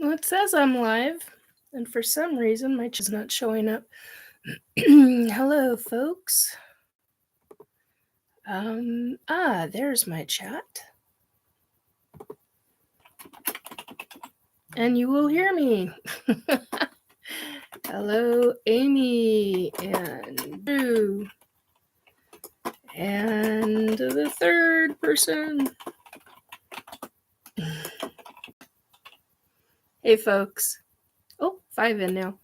Well, it says I'm live, and for some reason my chat is not showing up. Hello, folks. There's my chat. And you will hear me. Hello, Amy and Drew. And the third person. Hey, folks. Oh, 5 in now.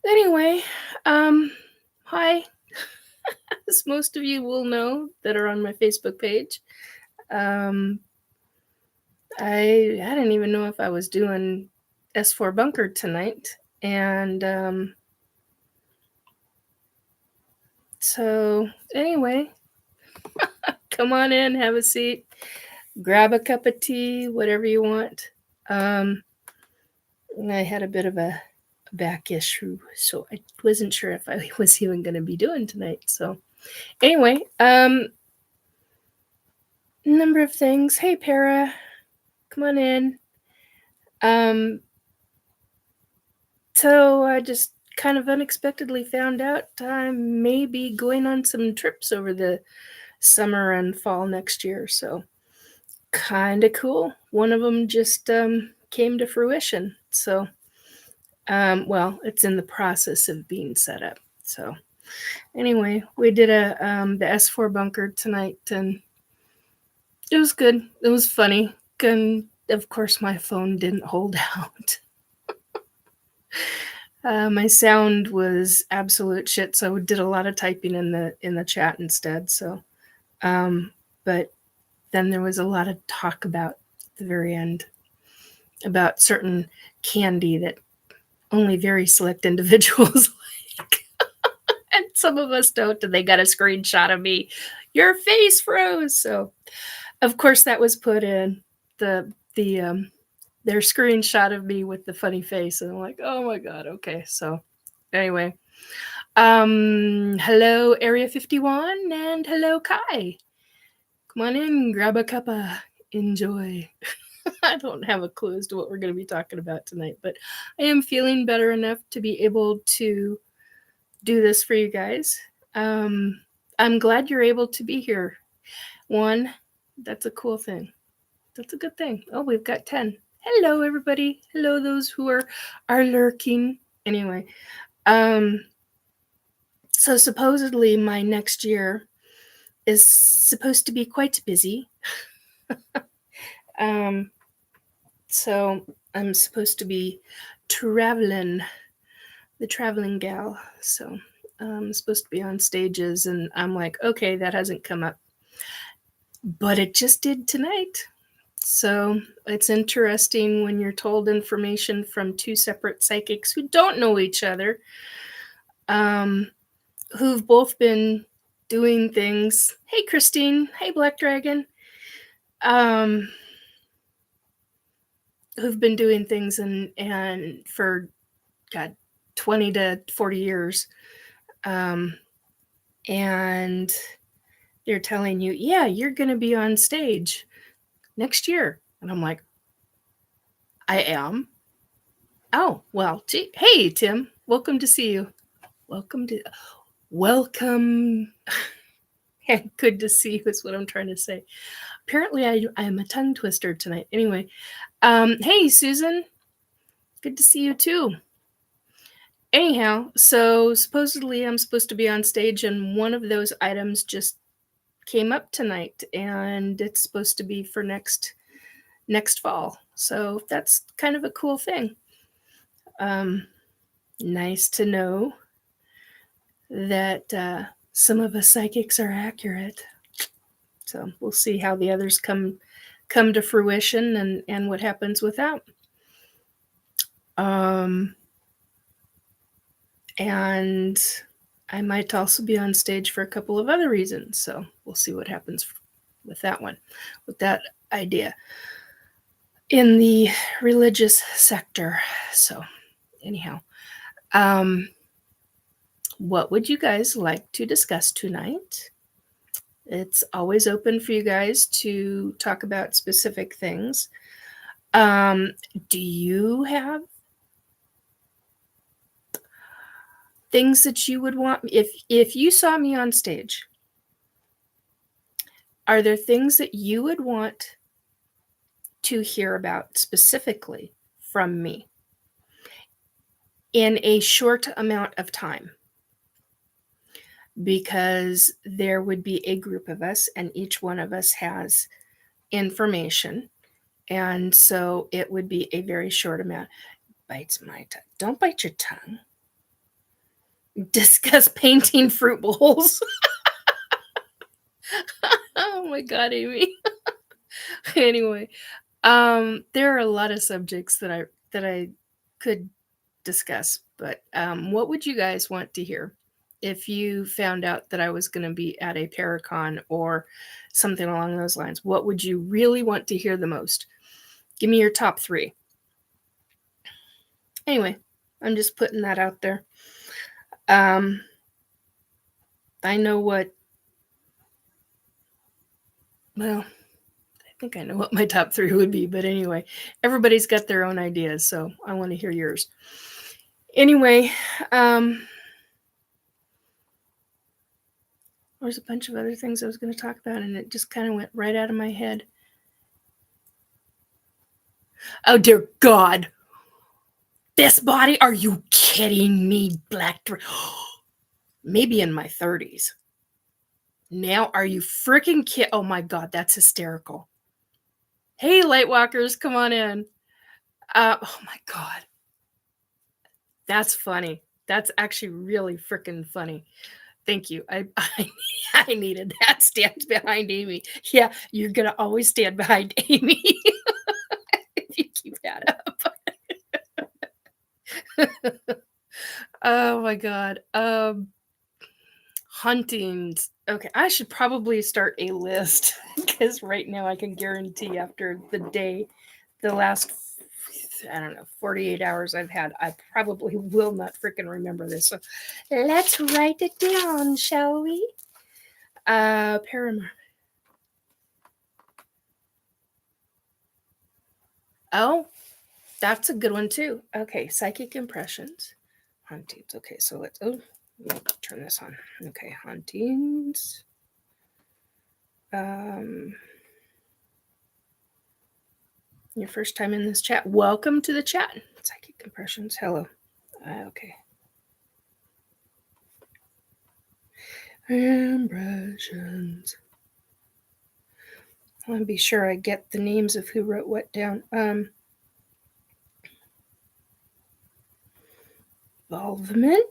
Anyway, hi. As most of you will know that are on my Facebook page, I didn't even know if I was doing S4 Bunker tonight. And so anyway, come on in, have a seat, grab a cup of tea, whatever you want. And I had a bit of a back issue, so I wasn't sure if I was even going to be doing tonight. So anyway, number of things. Hey, Para, come on in. So I just kind of unexpectedly found out I may be going on some trips over the summer and fall next year. So kind of cool. One of them just came to fruition. So, well, it's in the process of being set up. So anyway, we did the S4 Bunker tonight, and it was good. It was funny. And of course, my phone didn't hold out. My sound was absolute shit, so I did a lot of typing in the chat instead. So, but then there was a lot of talk about the very end about certain candy that only very select individuals like, and some of us don't. And they got a screenshot of me. Your face froze. So, of course, that was put in their screenshot of me with the funny face, and I'm like, oh my god, okay. So anyway, hello Area 51, and hello Kai. Come on in, grab a cuppa, enjoy. I don't have a clue as to what we're going to be talking about tonight, but I am feeling better enough to be able to do this for you guys. I'm glad you're able to be here. One, that's a cool thing. That's a good thing. Oh, we've got 10. Hello, everybody. Hello, those who are lurking. Anyway, so supposedly my next year is supposed to be quite busy. So I'm supposed to be traveling, the traveling gal. So I'm supposed to be on stages, and I'm like, okay, that hasn't come up. But it just did tonight. So it's interesting when you're told information from two separate psychics who don't know each other, who've both been doing things. Hey, Christine. Hey, Black Dragon. Who've been doing things and for, God, 20 to 40 years. And they're telling you, yeah, you're going to be on stage next year. And I'm like, I am? Oh, well, gee, hey, Tim, welcome to see you. Welcome. Good to see you is what I'm trying to say. Apparently, I am a tongue twister tonight. Anyway, hey, Susan, good to see you too. Anyhow, so supposedly I'm supposed to be on stage, and one of those items just came up tonight, and it's supposed to be for next fall. So that's kind of a cool thing. Nice to know that some of us psychics are accurate. So we'll see how the others come to fruition and what happens with that. And I might also be on stage for a couple of other reasons. So we'll see what happens with that one, with that idea in the religious sector. So anyhow, what would you guys like to discuss tonight? It's always open for you guys to talk about specific things. Do you have things that you would want if you saw me on stage? Are there things that you would want to hear about specifically from me in a short amount of time? Because there would be a group of us, and each one of us has information. And so it would be a very short amount. Bites my tongue. Don't bite your tongue. Discuss painting fruit bowls. Oh my God, Amy. Anyway, there are a lot of subjects that I could discuss, but what would you guys want to hear if you found out that I was going to be at a Paracon or something along those lines? What would you really want to hear the most? Give me your top 3. Anyway, I'm just putting that out there. I know what, well, I think I know what my top 3 would be, but anyway, everybody's got their own ideas, so I want to hear yours. Anyway, there's a bunch of other things I was going to talk about, and it just kind of went right out of my head. Oh, dear God. This body? Are you kidding me? Black maybe in my 30s. Now, are you freaking kidding? Oh, my God, that's hysterical. Hey, Lightwalkers, come on in. Oh, my God. That's funny. That's actually really freaking funny. Thank you. I needed that. Stand behind Amy. Yeah, you're going to always stand behind Amy if you keep that up. Oh, my God. Huntings. Okay, I should probably start a list because right now I can guarantee after the last, I don't know, 48 hours I've had, I probably will not freaking remember this. So let's write it down, shall we? Paranormal. Oh, that's a good one too. Okay, psychic impressions. Hauntings. Okay, so let's turn this on. Okay, hauntings. Your first time in this chat. Welcome to the chat. Psychic impressions. Hello. Okay. Impressions. I want to be sure I get the names of who wrote what down. Involvement.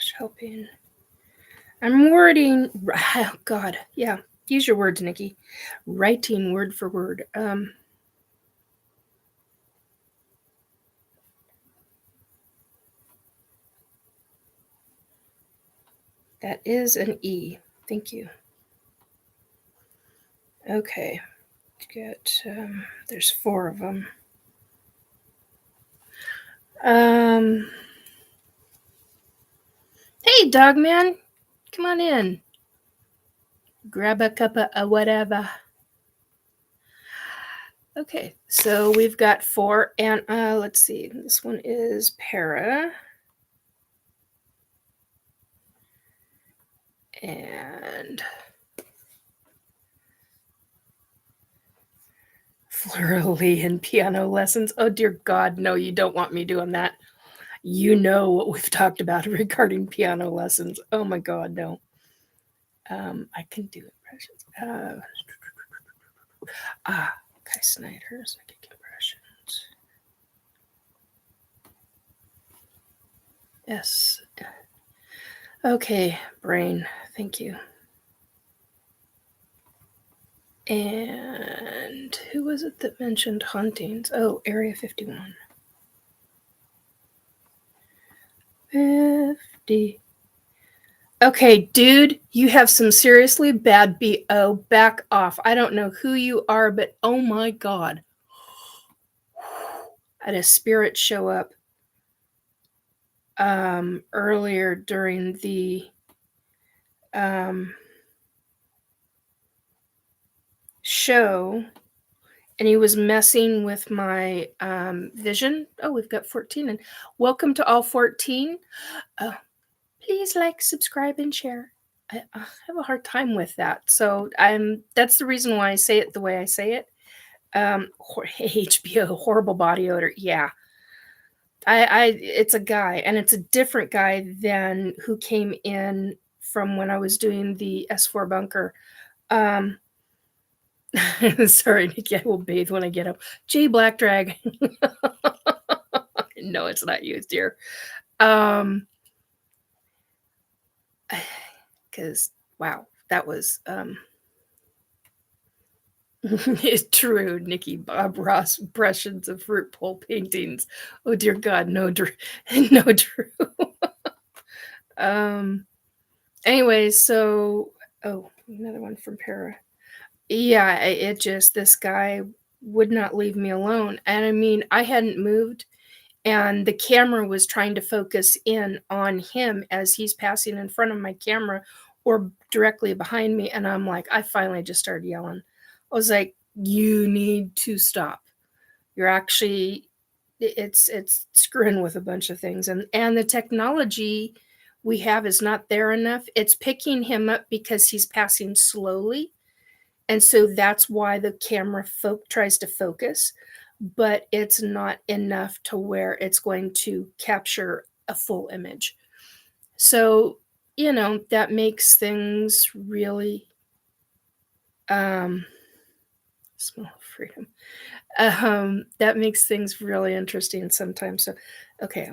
/ helping. I'm wording. Oh, God. Yeah. Use your words, Nikki. Writing word for word. That is an E. Thank you. Okay. Get. There's 4 of them. Hey, Dogman. Come on in. Grab a cup of whatever. Okay, so we've got 4, and let's see. This one is para. And Florally piano lessons. Oh, dear God, no, you don't want me doing that. You know what we've talked about regarding piano lessons. Oh, my God, no. I can do impressions. Kai Snyder, psychic impressions. Yes. Okay, brain. Thank you. And who was it that mentioned hauntings? Oh, Area 51. 50. Okay, dude, you have some seriously bad BO. Back off. I don't know who you are, but oh my God. I had a spirit show up. earlier during the show, and he was messing with my vision. Oh, we've got 14, and welcome to all 14. Please like, subscribe, and share. I have a hard time with that, so that's the reason why I say it the way I say it. HBO, horrible body odor. Yeah, it's a guy, and it's a different guy than who came in from when I was doing the S4 bunker. Sorry, Nikki, I will bathe when I get up. J Black Drag. No, it's not you, dear. Because wow, that was it's true, Nikki. Bob Ross impressions of fruit pole paintings. Oh dear God, no, Drew. No, Drew. Anyway, so another one from Para. Yeah, it just, this guy would not leave me alone. And I mean, I hadn't moved, and the camera was trying to focus in on him as he's passing in front of my camera or directly behind me. And I'm like, I finally just started yelling. I was like, you need to stop. You're actually, it's screwing with a bunch of things. And the technology we have is not there enough. It's picking him up because he's passing slowly. And so that's why the camera tries to focus, but it's not enough to where it's going to capture a full image. So, that makes things really smell of freedom. That makes things really interesting sometimes. So, okay.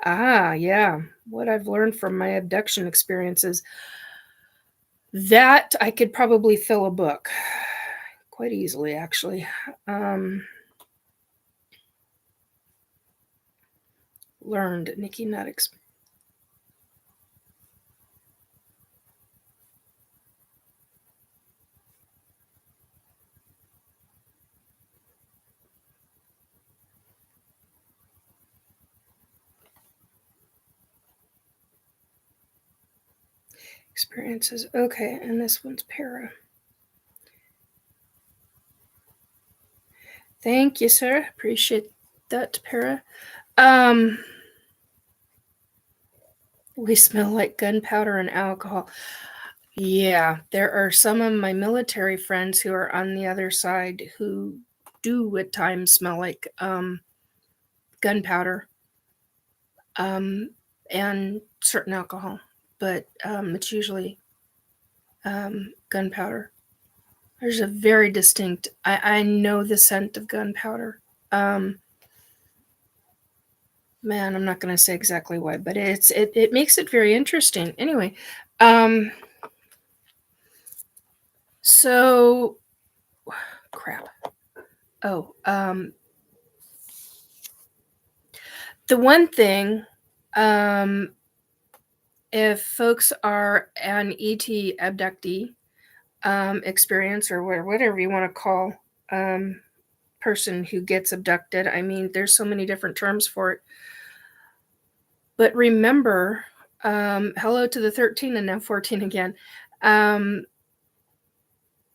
Yeah. What I've learned from my abduction experiences, that I could probably fill a book quite easily, actually. Learned, Nikki, not experiences. Okay, and this one's Para. Thank you, sir. Appreciate that, Para. We smell like gunpowder and alcohol. Yeah, there are some of my military friends who are on the other side who do at times smell like gunpowder and certain alcohol, but it's usually gunpowder. There's a very distinct, I know the scent of gunpowder. Man, I'm not going to say exactly why, but it makes it very interesting. Anyway, so crap. Oh, the one thing, if folks are an ET abductee experience, or whatever you want to call person who gets abducted, I mean, there's so many different terms for it. But remember, hello to the 13 and now 14 again.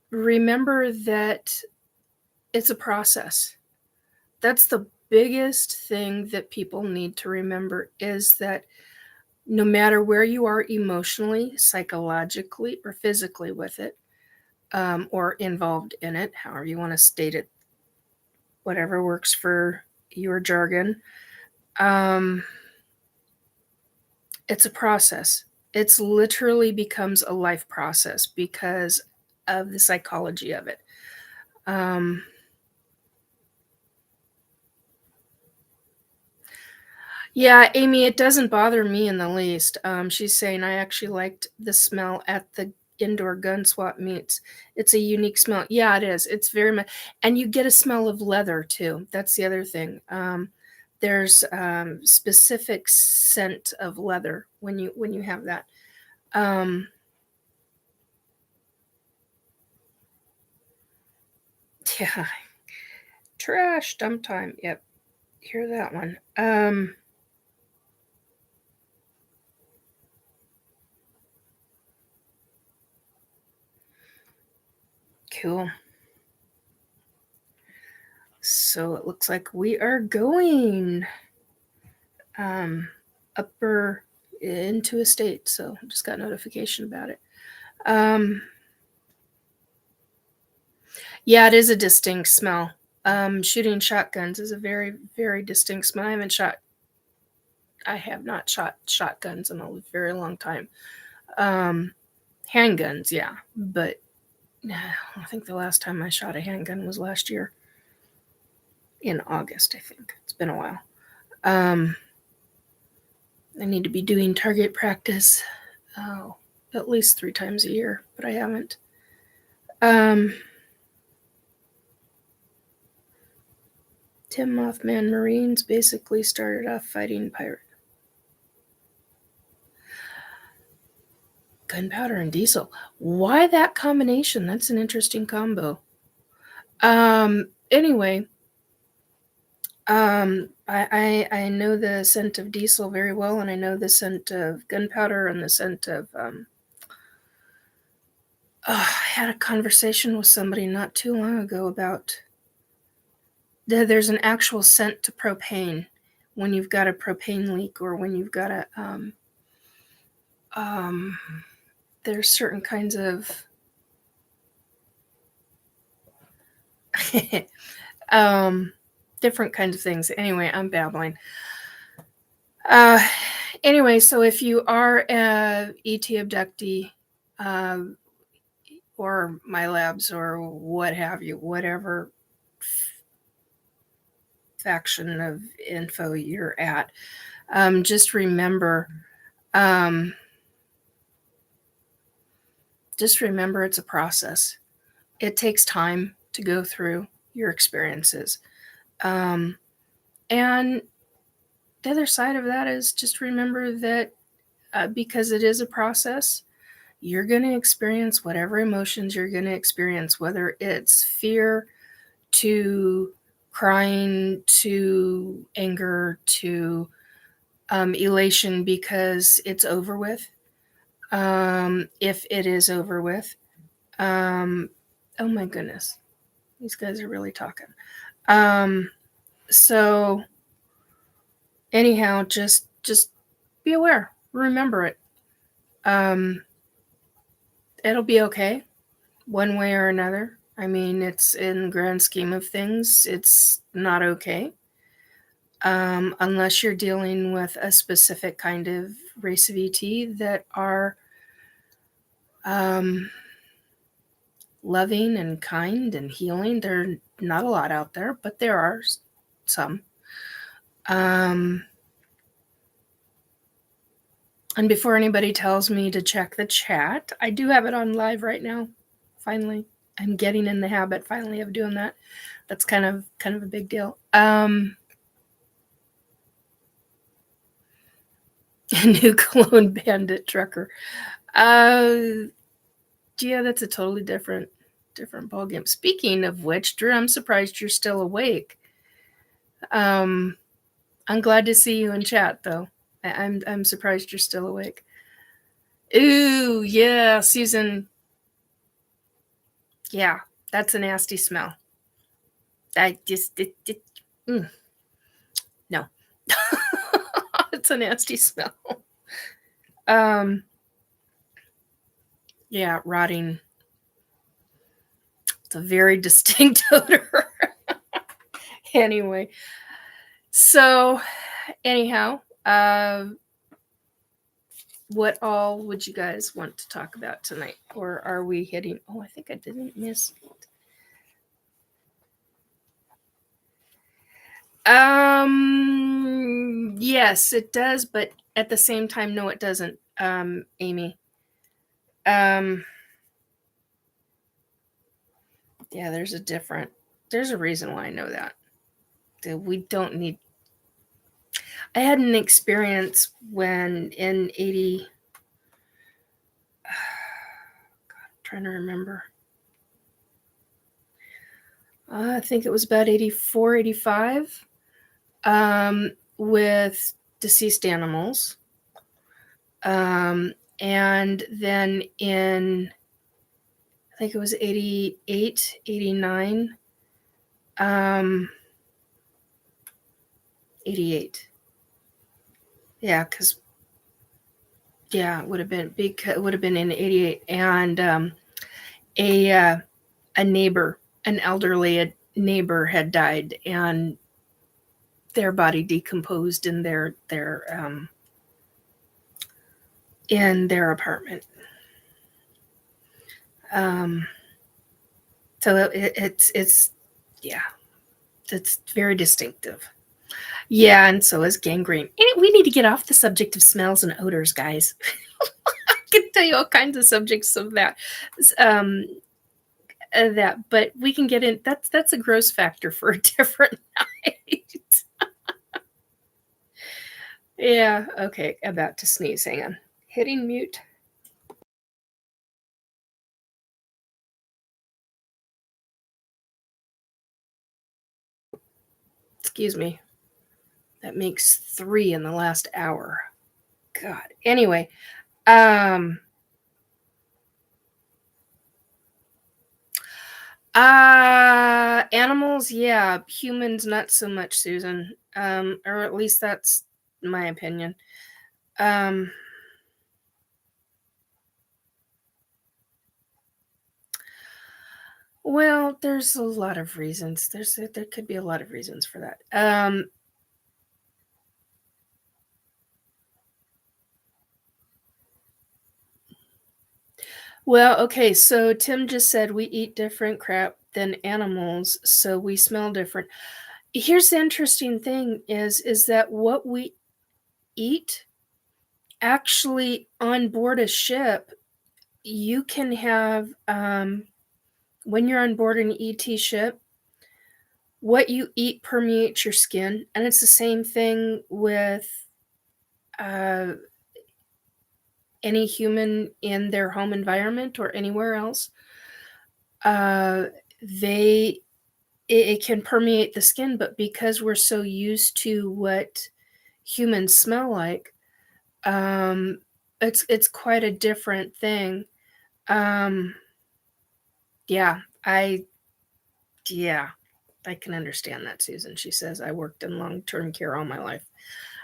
Remember that it's a process. That's the biggest thing that people need to remember, is that no matter where you are emotionally, psychologically, or physically with it, or involved in it, however you want to state it, whatever works for your jargon, it's a process. It's literally becomes a life process because of the psychology of it. Yeah, Amy, it doesn't bother me in the least. She's saying I actually liked the smell at the indoor gun swap meets. It's a unique smell. Yeah, it is. It's very much, and you get a smell of leather too. That's the other thing. There's specific scent of leather when you have that. Yeah, trash dump time. Yep. hear that one. Cool. So it looks like we are going upper into a state. So I just got notification about it. Yeah, it is a distinct smell. Shooting shotguns is a very, very distinct smell. I have not shot shotguns in a very long time. Handguns, yeah, but I think the last time I shot a handgun was last year in August. I think it's been a while. I need to be doing target practice at least 3 times a year, but I haven't. Tim Mothman Marines basically started off fighting pirate. Gunpowder and diesel. Why that combination? That's an interesting combo. Anyway, I know the scent of diesel very well, and I know the scent of gunpowder and the scent of I had a conversation with somebody not too long ago about there's an actual scent to propane when you've got a propane leak, or when you've got a there's certain kinds of different kinds of things. Anyway, I'm babbling. Anyway, so if you are a ET abductee, or my labs, or what have you, whatever faction of info you're at, just remember it's a process. It takes time to go through your experiences. And the other side of that is just remember that because it is a process, you're going to experience whatever emotions you're going to experience, whether it's fear to crying to anger to elation because it's over with. If it is over with, oh my goodness, these guys are really talking. So anyhow, just be aware. Remember it. It'll be okay, one way or another. I mean, it's in the grand scheme of things, it's not okay. Unless you're dealing with a specific kind of race of ET that are loving and kind and healing. There are not a lot out there, but there are some. And before anybody tells me to check the chat, I do have it on live right now. Finally, I'm getting in the habit finally of doing that. That's kind of a big deal. New clone bandit trucker. Yeah, that's a totally different ballgame. Speaking of which, Drew, I'm surprised you're still awake. I'm glad to see you in chat, though. I'm surprised you're still awake. Ooh, yeah, Susan. Yeah, that's a nasty smell. I just no. It's a nasty smell. Yeah, rotting. It's a very distinct odor. Anyway, so anyhow, what all would you guys want to talk about tonight? Or are we hitting? Oh, I think I didn't miss it. Yes, it does, but at the same time, no, it doesn't, Amy. Yeah, there's a reason why I know that we don't need. I had an experience when in 80, God, I'm trying to remember. I think it was about 84, 85. with deceased animals. And then in, I think it was 88, 89, 88. Yeah, because it would have been in 88, and a neighbor, an elderly neighbor, had died, and their body decomposed in their apartment. So it's very distinctive. Yeah, and so is gangrene. And we need to get off the subject of smells and odors, guys. I can tell you all kinds of subjects of that. But we can get in. That's a gross factor for a different night. Yeah. Okay. About to sneeze. Hang on. Hitting mute. Excuse me. That makes 3 in the last hour. God. Anyway, animals, yeah. Humans, not so much, Susan. Or at least that's my opinion. Well, there's a lot of reasons. There could be a lot of reasons for that. Well, okay, so Tim just said we eat different crap than animals, so we smell different. Here's the interesting thing is that what we eat, actually on board a ship, you can have, when you're on board an ET ship, what you eat permeates your skin, and it's the same thing with any human in their home environment or anywhere else. It can permeate the skin, but because we're so used to what humans smell like, it's quite a different thing. Yeah, I can understand that, Susan. She says, I worked in long-term care all my life.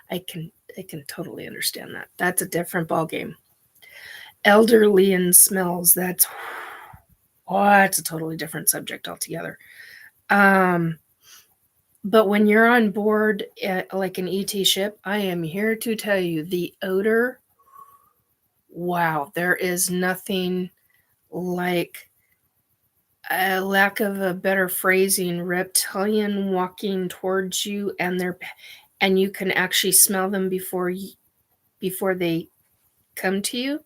I can totally understand that. That's a different ballgame. Elderly and smells, it's a totally different subject altogether. But when you're on board like an ET ship, I am here to tell you the odor, wow, there is nothing like, a lack of a better phrasing, reptilian walking towards you, and you can actually smell them before they come to you,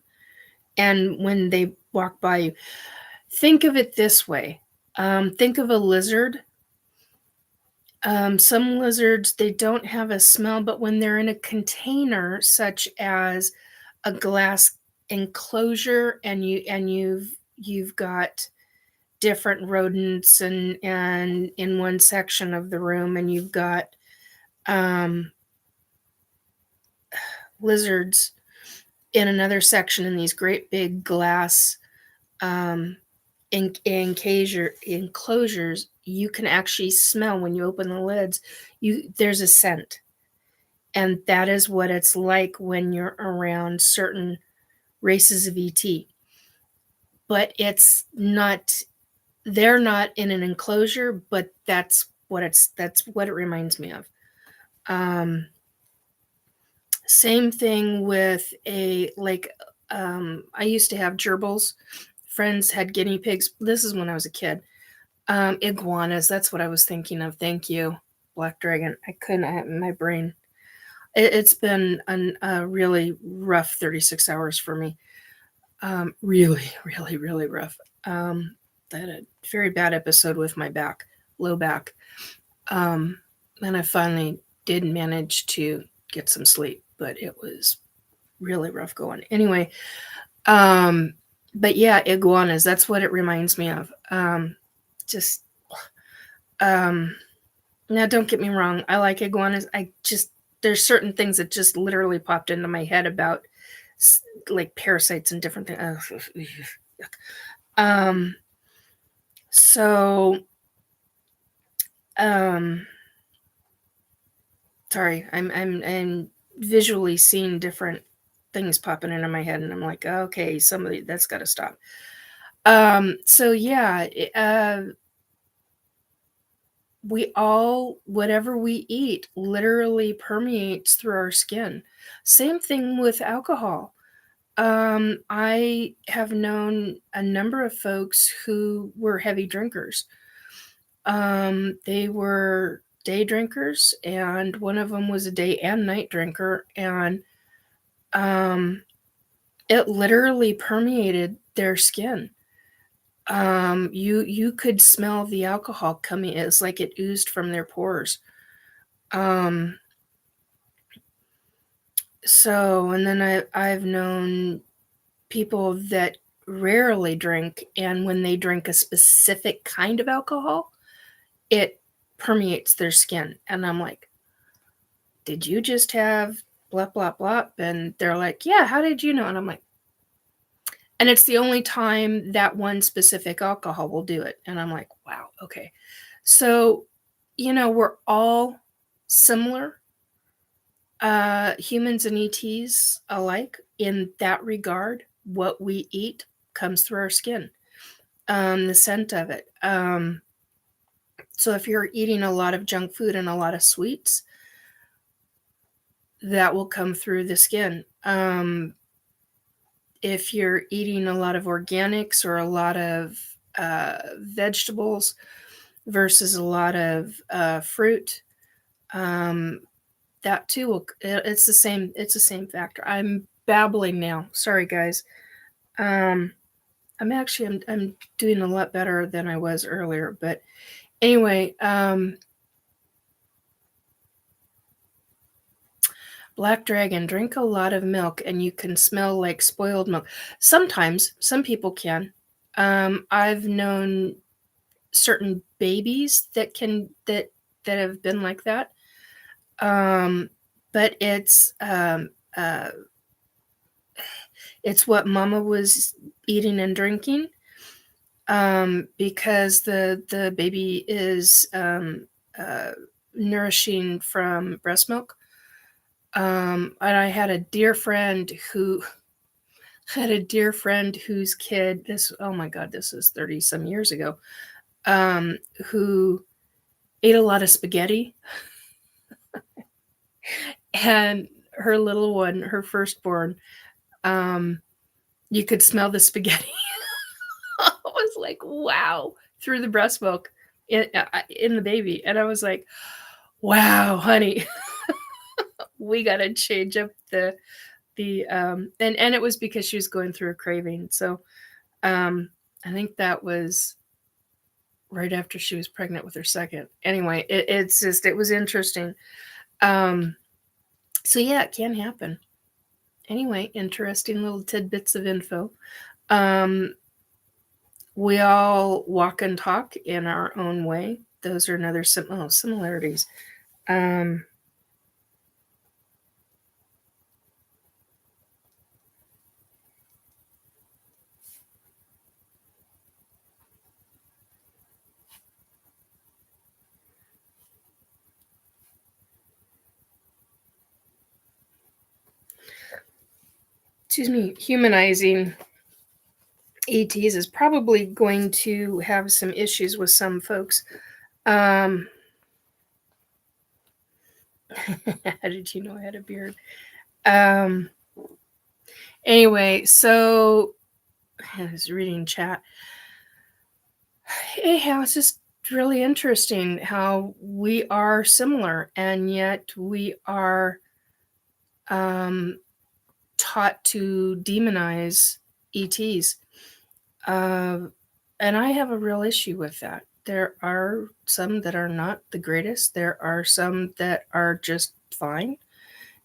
and when they walk by you. Think of it this way. Think of a lizard. Some lizards, they don't have a smell, but when they're in a container, such as a glass enclosure, and you've got different rodents and in one section of the room, and you've got lizards in another section in these great big glass enclosures, you can actually smell when you open the lids. There's a scent, and that is what it's like when you're around certain races of ET. But it's not. They're not in an enclosure, but that's what it reminds me of. Same thing with I used to have gerbils. Friends had guinea pigs. This is when I was a kid. Iguanas, that's what I was thinking of. Thank you, Black Dragon. I couldn't have in my brain. It's been a really rough 36 hours for me. Really, really, really rough. I had a very bad episode with my back, low back. And I finally did manage to get some sleep, but it was really rough going. Anyway, but yeah, iguanas, that's what it reminds me of. Now, don't get me wrong. I like iguanas. There's certain things that just literally popped into my head about like parasites and different things. Um, so, um, sorry, I'm visually seeing different things popping into my head, and I'm like, okay, somebody that's got to stop. So yeah, whatever we eat literally permeates through our skin. Same thing with alcohol. I have known a number of folks who were heavy drinkers. They were day drinkers, and one of them was a day and night drinker, and um, it literally permeated their skin. You could smell the alcohol coming. It's like it oozed from their pores. Um, and then I've known people that rarely drink, and when they drink a specific kind of alcohol, it permeates their skin. And I'm like, did you just have blah blah blah? And they're like, yeah, how did you know? And I'm like, and it's the only time that one specific alcohol will do it. And I'm like, wow, okay. So, we're all similar, humans and ETs alike in that regard. What we eat comes through our skin, the scent of it. So if you're eating a lot of junk food and a lot of sweets, that will come through the skin. If you're eating a lot of organics or a lot of vegetables versus a lot of fruit, that too will. It's the same. It's the same factor. I'm babbling now. Sorry, guys. I'm doing a lot better than I was earlier. But anyway, Black Dragon, drink a lot of milk and you can smell like spoiled milk. Sometimes, some people can. I've known certain babies that have been like that. But it's what mama was eating and drinking. Because the baby is nourishing from breast milk. And I had a dear friend whose kid, oh my God, this is 30 some years ago, who ate a lot of spaghetti. And her little one, her firstborn, you could smell the spaghetti. I was like, wow, through the breast milk in the baby. And I was like, wow, honey, we got to change up and it was because she was going through a craving. So I think that was right after she was pregnant with her second. Anyway, it was interesting. So yeah, it can happen. Anyway, interesting little tidbits of info. We all walk and talk in our own way. Those are another similarities. Excuse me, humanizing ETs is probably going to have some issues with some folks. How did you know I had a beard? Anyway, so I was reading chat. Anyhow, it's just really interesting how we are similar, and yet we are taught to demonize ETs. And I have a real issue with that. There are some that are not the greatest. There are some that are just fine.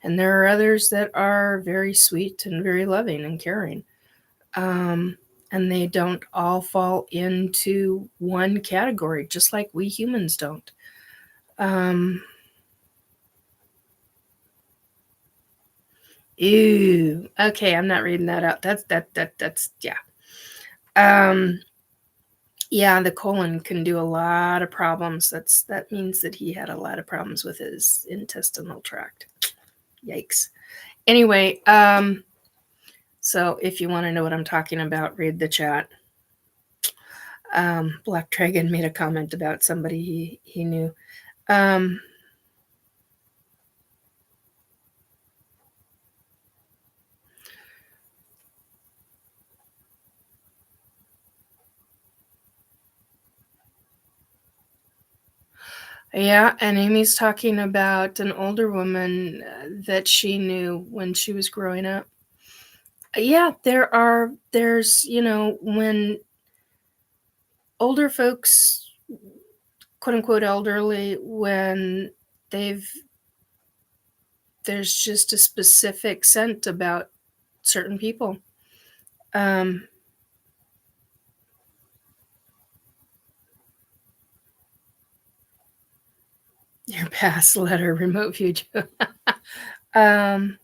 And there are others that are very sweet and very loving and caring. And they don't all fall into one category, just like we humans don't. Ew. Okay, I'm not reading that out. That's yeah. Um, yeah, the colon can do a lot of problems. That means that he had a lot of problems with his intestinal tract. Yikes. Anyway, so if you want to know what I'm talking about, read the chat. Black Dragon made a comment about somebody he knew. Yeah, and Amy's talking about an older woman that she knew when she was growing up. Yeah, there's, when older folks, quote unquote elderly, when they've, there's just a specific scent about certain people. Your past letter, remote future. Oh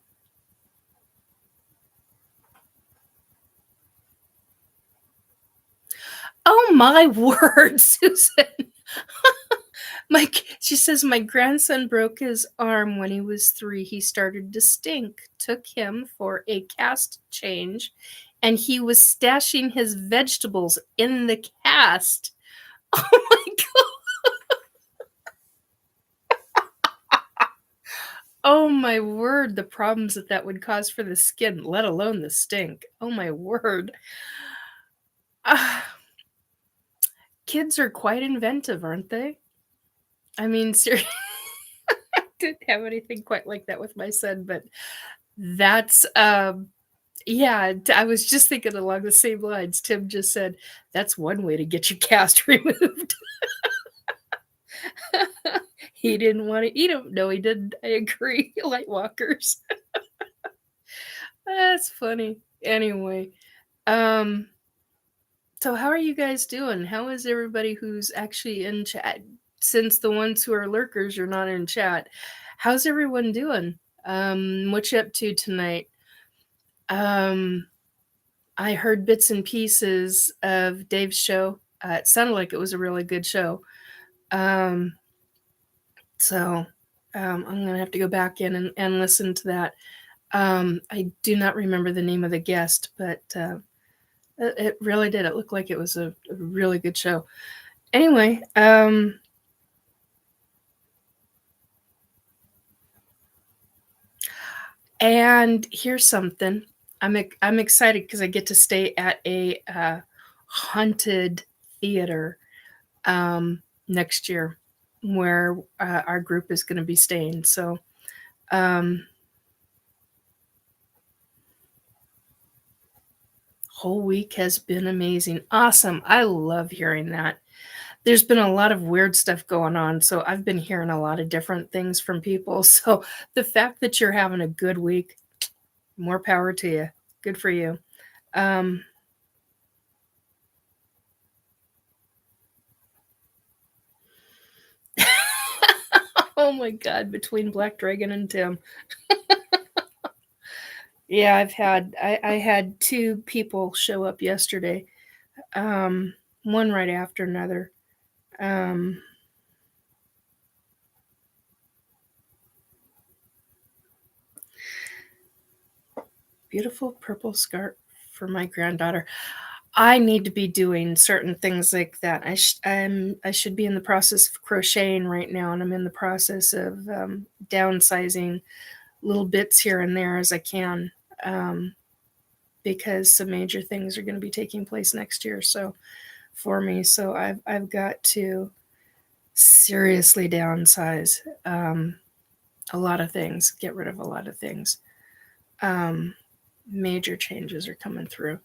my word, Susan. She says, my grandson broke his arm when he was 3. He started to stink. Took him for a cast change, and he was stashing his vegetables in the cast. Oh my god. Oh my word, the problems that would cause for the skin, let alone the stink. Oh my word. Kids are quite inventive, aren't they? I mean, seriously. I didn't have anything quite like that with my son, but that's yeah, I was just thinking along the same lines. Tim just said that's one way to get your cast removed. He didn't want to eat them. No, he didn't. I agree. Light walkers. That's funny. Anyway, so how are you guys doing? How is everybody who's actually in chat? Since the ones who are lurkers are not in chat, how's everyone doing? What you up to tonight? I heard bits and pieces of Dave's show. It sounded like it was a really good show. So I'm going to have to go back in and listen to that. I do not remember the name of the guest, but it really did. It looked like it was a really good show. Anyway, and here's something. I'm excited because I get to stay at a haunted theater next year, where our group is going to be staying. So, whole week has been amazing. Awesome. I love hearing that. There's been a lot of weird stuff going on, so I've been hearing a lot of different things from people. So the fact that you're having a good week, more power to you. Good for you. Oh my god, between Black Dragon and Tim. Yeah, I had 2 people show up yesterday. One right after another. Beautiful purple scarf for my granddaughter. I need to be doing certain things like that. I should be in the process of crocheting right now, and I'm in the process of downsizing little bits here and there as I can, because some major things are going to be taking place next year. So for me, so I've got to seriously downsize a lot of things, get rid of a lot of things. Major changes are coming through.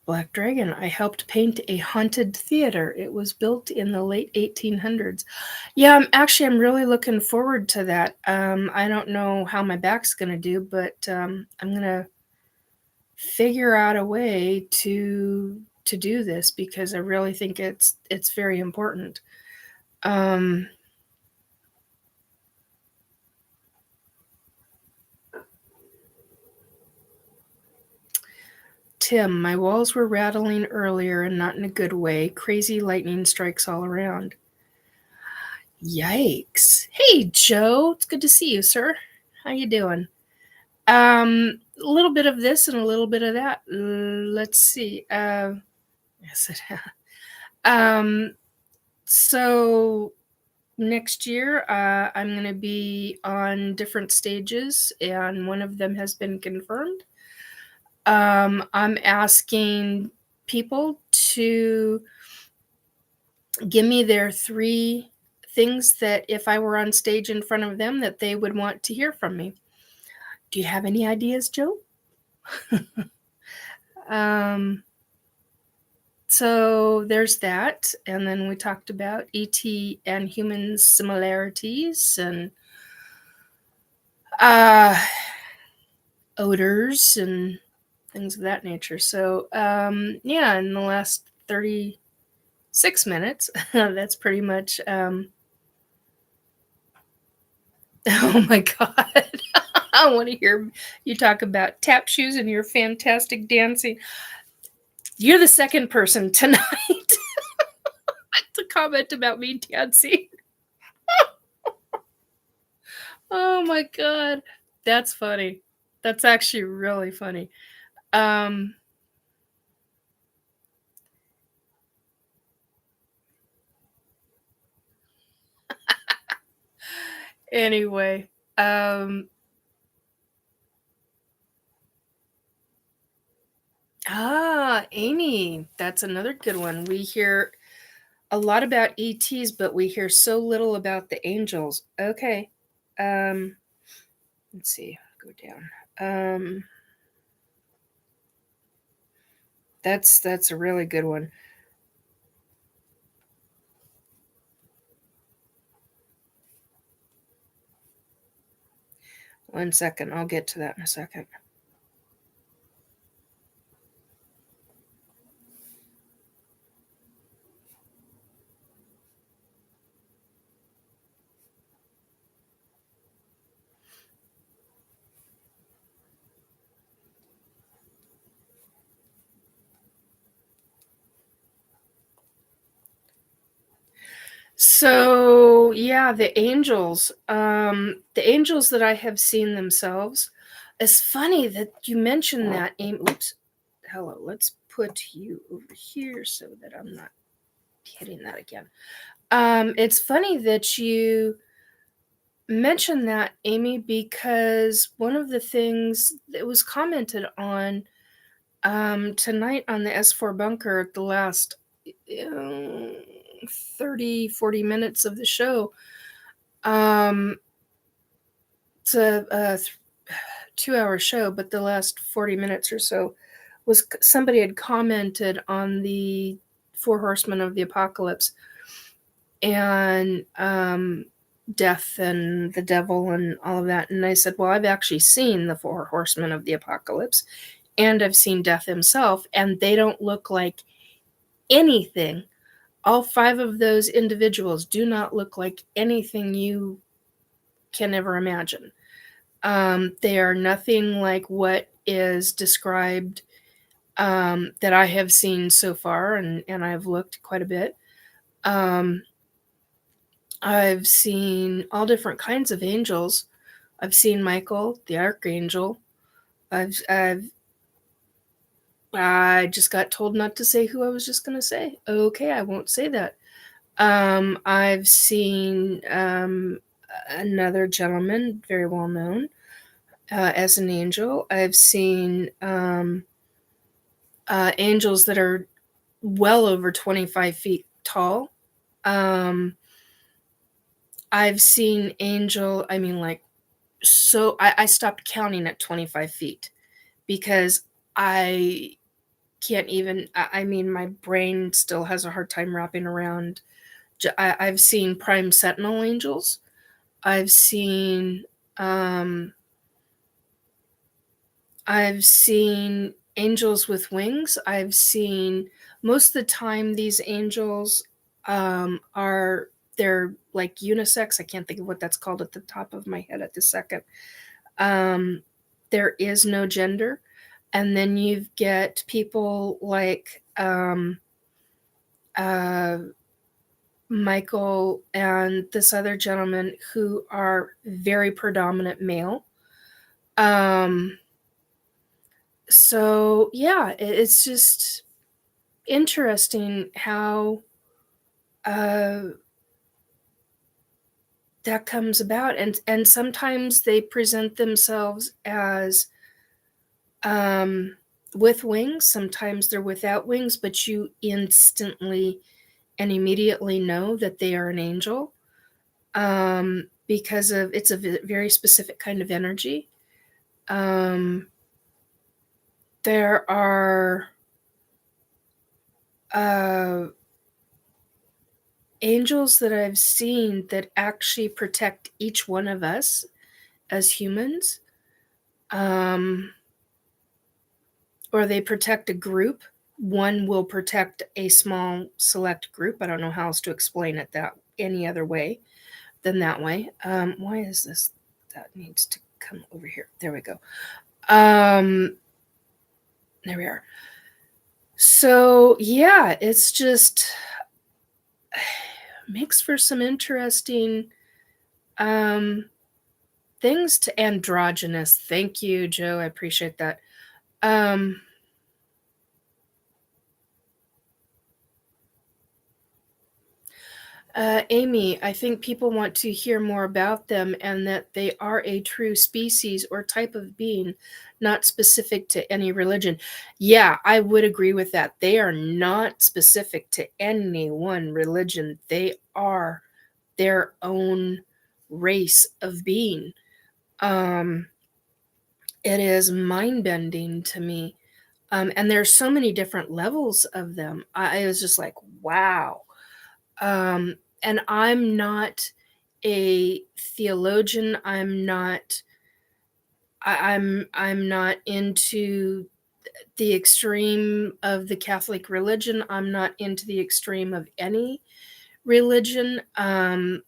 Black Dragon, I helped paint a haunted theater. It was built in the late 1800s. Yeah, I'm really looking forward to that. I don't know how my back's going to do, but I'm going to figure out a way to to do this because I really think it's very important. Tim, my walls were rattling earlier and not in a good way. Crazy lightning strikes all around. Yikes. Hey, Joe. It's good to see you, sir. How you doing? A little bit of this and a little bit of that. Let's see. Yes, it so next year, I'm going to be on different stages, and one of them has been confirmed. I'm asking people to give me their 3 things that if I were on stage in front of them that they would want to hear from me. Do you have any ideas, Joe? So there's that. And then we talked about ET and human similarities and odors and things of that nature. So, yeah, in the last 36 minutes, that's pretty much, oh my God. I want to hear you talk about tap shoes and your fantastic dancing. You're the second person tonight to comment about me dancing. Oh my God. That's funny. That's actually really funny. Anyway, Amy, that's another good one. We hear a lot about ETs, but we hear so little about the angels. Okay. Let's see. Go down. That's a really good one. One second. I'll get to that in a second. So yeah, the angels that I have seen themselves. It's funny that you mentioned that. Oops. Hello. Let's put you over here so that I'm not hitting that again. It's funny that you mentioned that, Amy, because one of the things that was commented on tonight on the S4 bunker, the last 30-40 minutes of the show, it's a 2-hour show, but the last 40 minutes or so was somebody had commented on the 4 horsemen of the apocalypse and death and the devil and all of that. And I said, well, I've actually seen the 4 horsemen of the apocalypse, and I've seen death himself, and they don't look like anything. All 5 of those individuals do not look like anything you can ever imagine. They are nothing like what is described that I have seen so far, and I've looked quite a bit. I've seen all different kinds of angels. I've seen Michael, the archangel. I just got told not to say who I was just going to say. Okay, I won't say that. I've seen another gentleman, very well known, as an angel. I've seen angels that are well over 25 feet tall. I've seen angel, so I stopped counting at 25 feet because I can't even, my brain still has a hard time wrapping around. I've seen prime sentinel angels. I've seen angels with wings. I've seen most of the time these angels they're like unisex. I can't think of what that's called at the top of my head at the second. Um, there is no gender. And then you get people like uh, Michael and this other gentleman who are very predominant male. So yeah, it's just interesting how uh, that comes about, and sometimes they present themselves as um, with wings. Sometimes they're without wings, but you instantly and immediately know that they are an angel because of it's a very specific kind of energy. Um, there are uh, angels that I've seen that actually protect each one of us as humans, um, or they protect a group. One will protect a small select group. I don't know how else to explain it that any other way than that way. Why is this? That needs to come over here. There we go. There we are. So yeah, it's just makes for some interesting um things to androgynous. Thank you, Joe. I appreciate that. Um Amy, I think people want to hear more about them and that they are a true species or type of being, not specific to any religion. Yeah, I would agree with that. They are not specific to any one religion. They are their own race of being. Um, it is mind bending to me. And there's so many different levels of them. I was just like, wow. And I'm not a theologian. I'm not into the extreme of the Catholic religion. I'm not into the extreme of any religion. I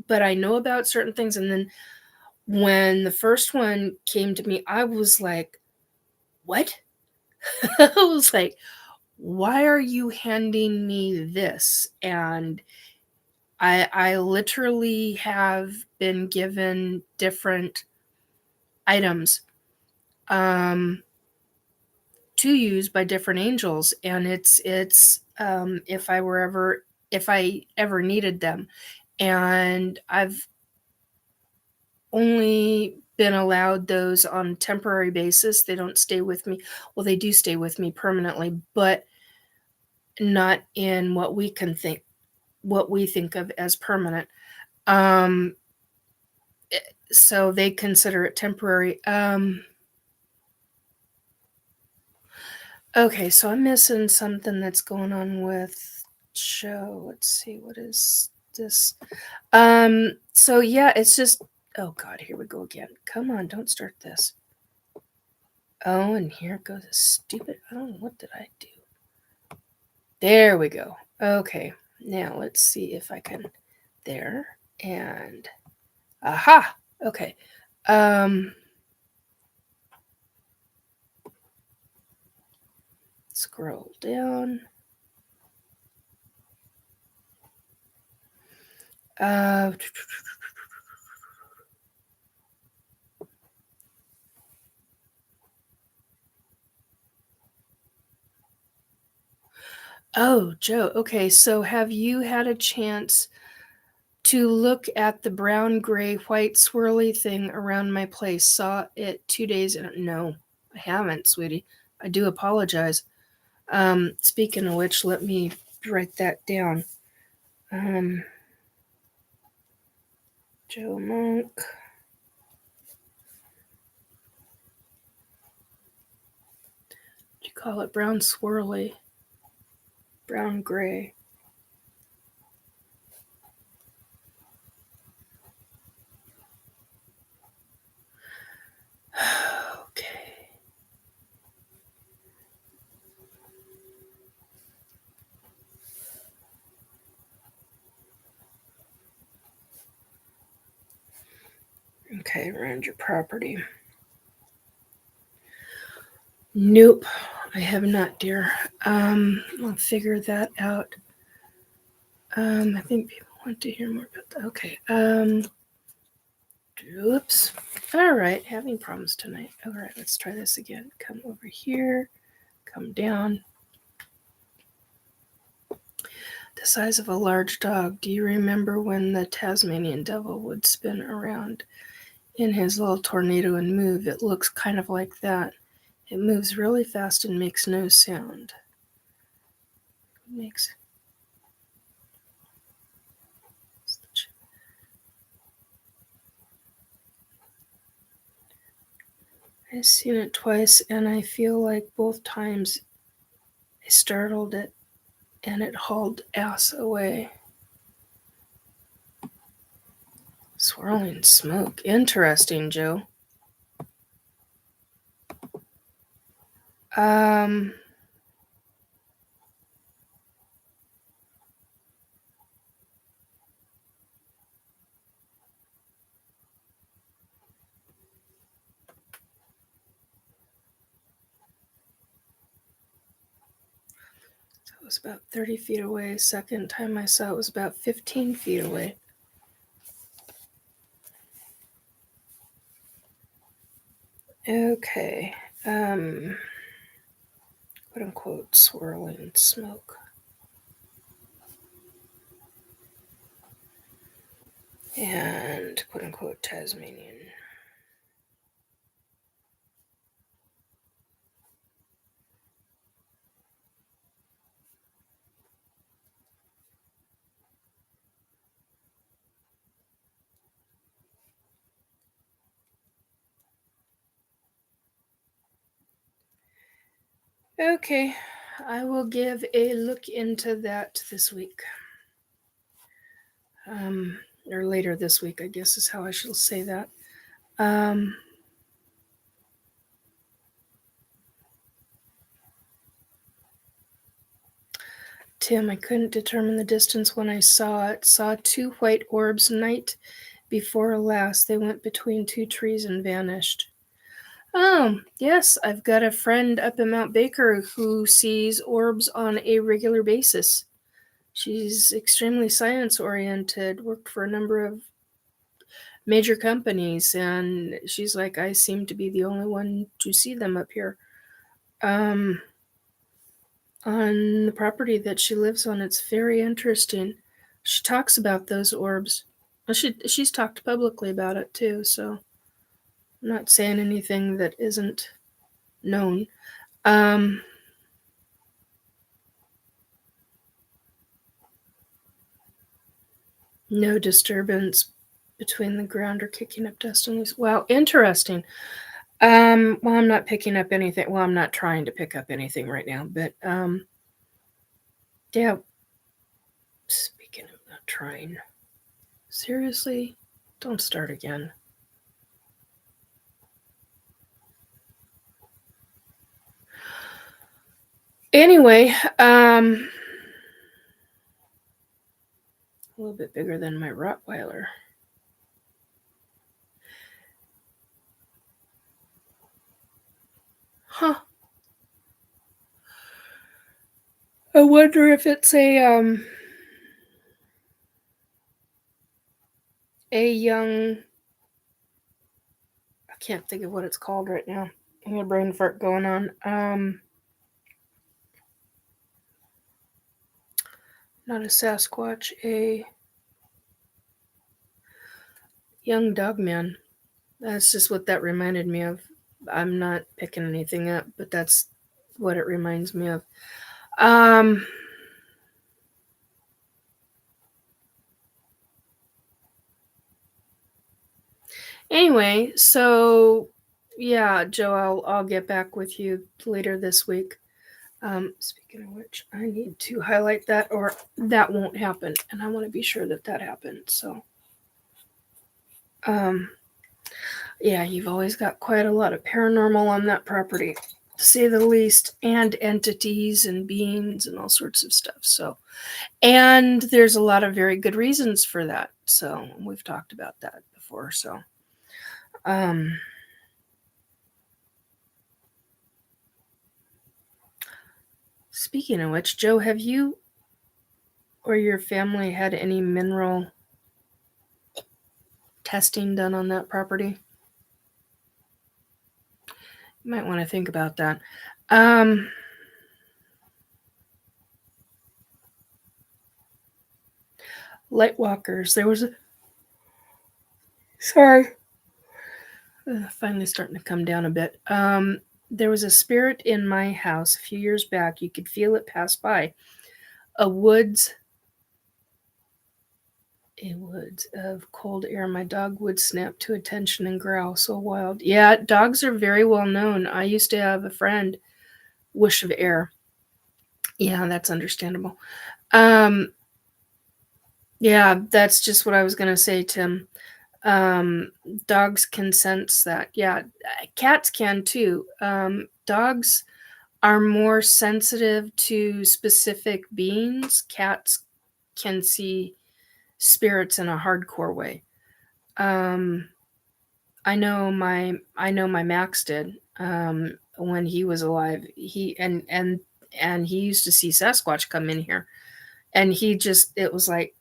but I know about certain things, and then when the first one came to me, I was like, "What?" I was like, "Why are you handing me this?" And I literally have been given different items um, to use by different angels, and it's if I ever needed them, and I've only been allowed those on temporary basis. They don't stay with me. Well, they do stay with me permanently, but not in what we think of as permanent. Um, so they consider it temporary. Okay, so I'm missing something that's going on with show. Let's see, what is this? So yeah, it's just oh god, here we go again. Come on, don't start this. Oh, and here goes a stupid. Oh, what did I do? There we go. Okay, now let's see if I can. There and aha. Okay. Um, scroll down. Uh, oh, Joe. Okay, so have you had a chance to look at the brown, gray, white swirly thing around my place? Saw it 2 days ago. No, I haven't, sweetie. I do apologize. Speaking of which, let me write that down. Um, Joe Monk. What do you call it? Brown swirly. Brown, gray. Okay. Okay, around your property. Nope, I have not, dear. I'll figure that out. I think people want to hear more about that. Okay. Oops. All right, having problems tonight. All right, let's try this again. Come over here. Come down. The size of a large dog. Do you remember when the Tasmanian devil would spin around in his little tornado and move? It looks kind of like that. It moves really fast and makes no sound. I've seen it twice, and I feel like both times I startled it, and it hauled ass away. Swirling smoke. Interesting, Joe. So it was about 30 feet away. Second time I saw it was about 15 feet away. Okay. Quote unquote swirling smoke. And quote unquote Tasmanian. Okay, I will give a look into that this week. Or later this week, I guess is how I shall say that. Tim, I couldn't determine the distance when I saw it. Saw 2 white orbs night before last. They went between 2 trees and vanished. Yes, I've got a friend up in Mount Baker who sees orbs on a regular basis. She's extremely science-oriented, worked for a number of major companies, and she's like, I seem to be the only one to see them up here. On the property that she lives on, it's very interesting. She talks about those orbs. She's talked publicly about it too, so I'm not saying anything that isn't known. No disturbance between the ground or kicking up dust on these. Wow, interesting. Well, I'm not picking up anything. Well, I'm not trying to pick up anything right now, but yeah. Speaking of not trying, seriously, don't start again. Anyway, a little bit bigger than my Rottweiler. Huh. I wonder if it's a young, I can't think of what it's called right now. I got a brain fart going on. Not a Sasquatch, a young dogman. That's just what that reminded me of. I'm not picking anything up, but that's what it reminds me of. Anyway, so yeah, Joe, I'll get back with you later this week. Speaking of which, I need to highlight that, or that won't happen, and I want to be sure that happens. So, yeah, you've always got quite a lot of paranormal on that property, to say the least, and entities and beings and all sorts of stuff. So, and there's a lot of very good reasons for that. So we've talked about that before. So, Speaking of which, Joe, have you or your family had any mineral testing done on that property? You might want to think about that. Lightwalkers. There was a... Sorry. Finally starting to come down a bit. There was a spirit in my house a few years back. You could feel it pass by. A woods of cold air. My dog would snap to attention and growl so wild. Yeah, dogs are very well known. I used to have a friend, whoosh of air. Yeah, that's understandable. Yeah, that's just what I was going to say, Tim. Dogs can sense that. Yeah, cats can too. Dogs are more sensitive to specific beings. Cats can see spirits in a hardcore way. I know my Max did when he was alive. And he used to see Sasquatch come in here, and it was like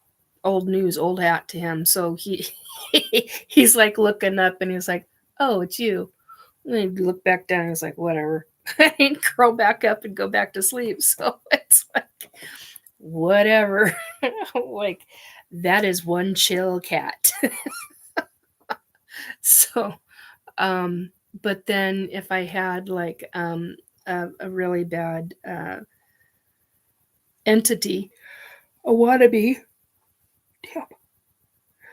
old news, old hat to him. So he's like looking up, and he's like, "Oh, it's you." And he looked back down, and he's like, "Whatever." And curl back up and go back to sleep. So it's like, whatever. Like, that is one chill cat. So, but then if I had like a really bad entity, a wannabe, yeah,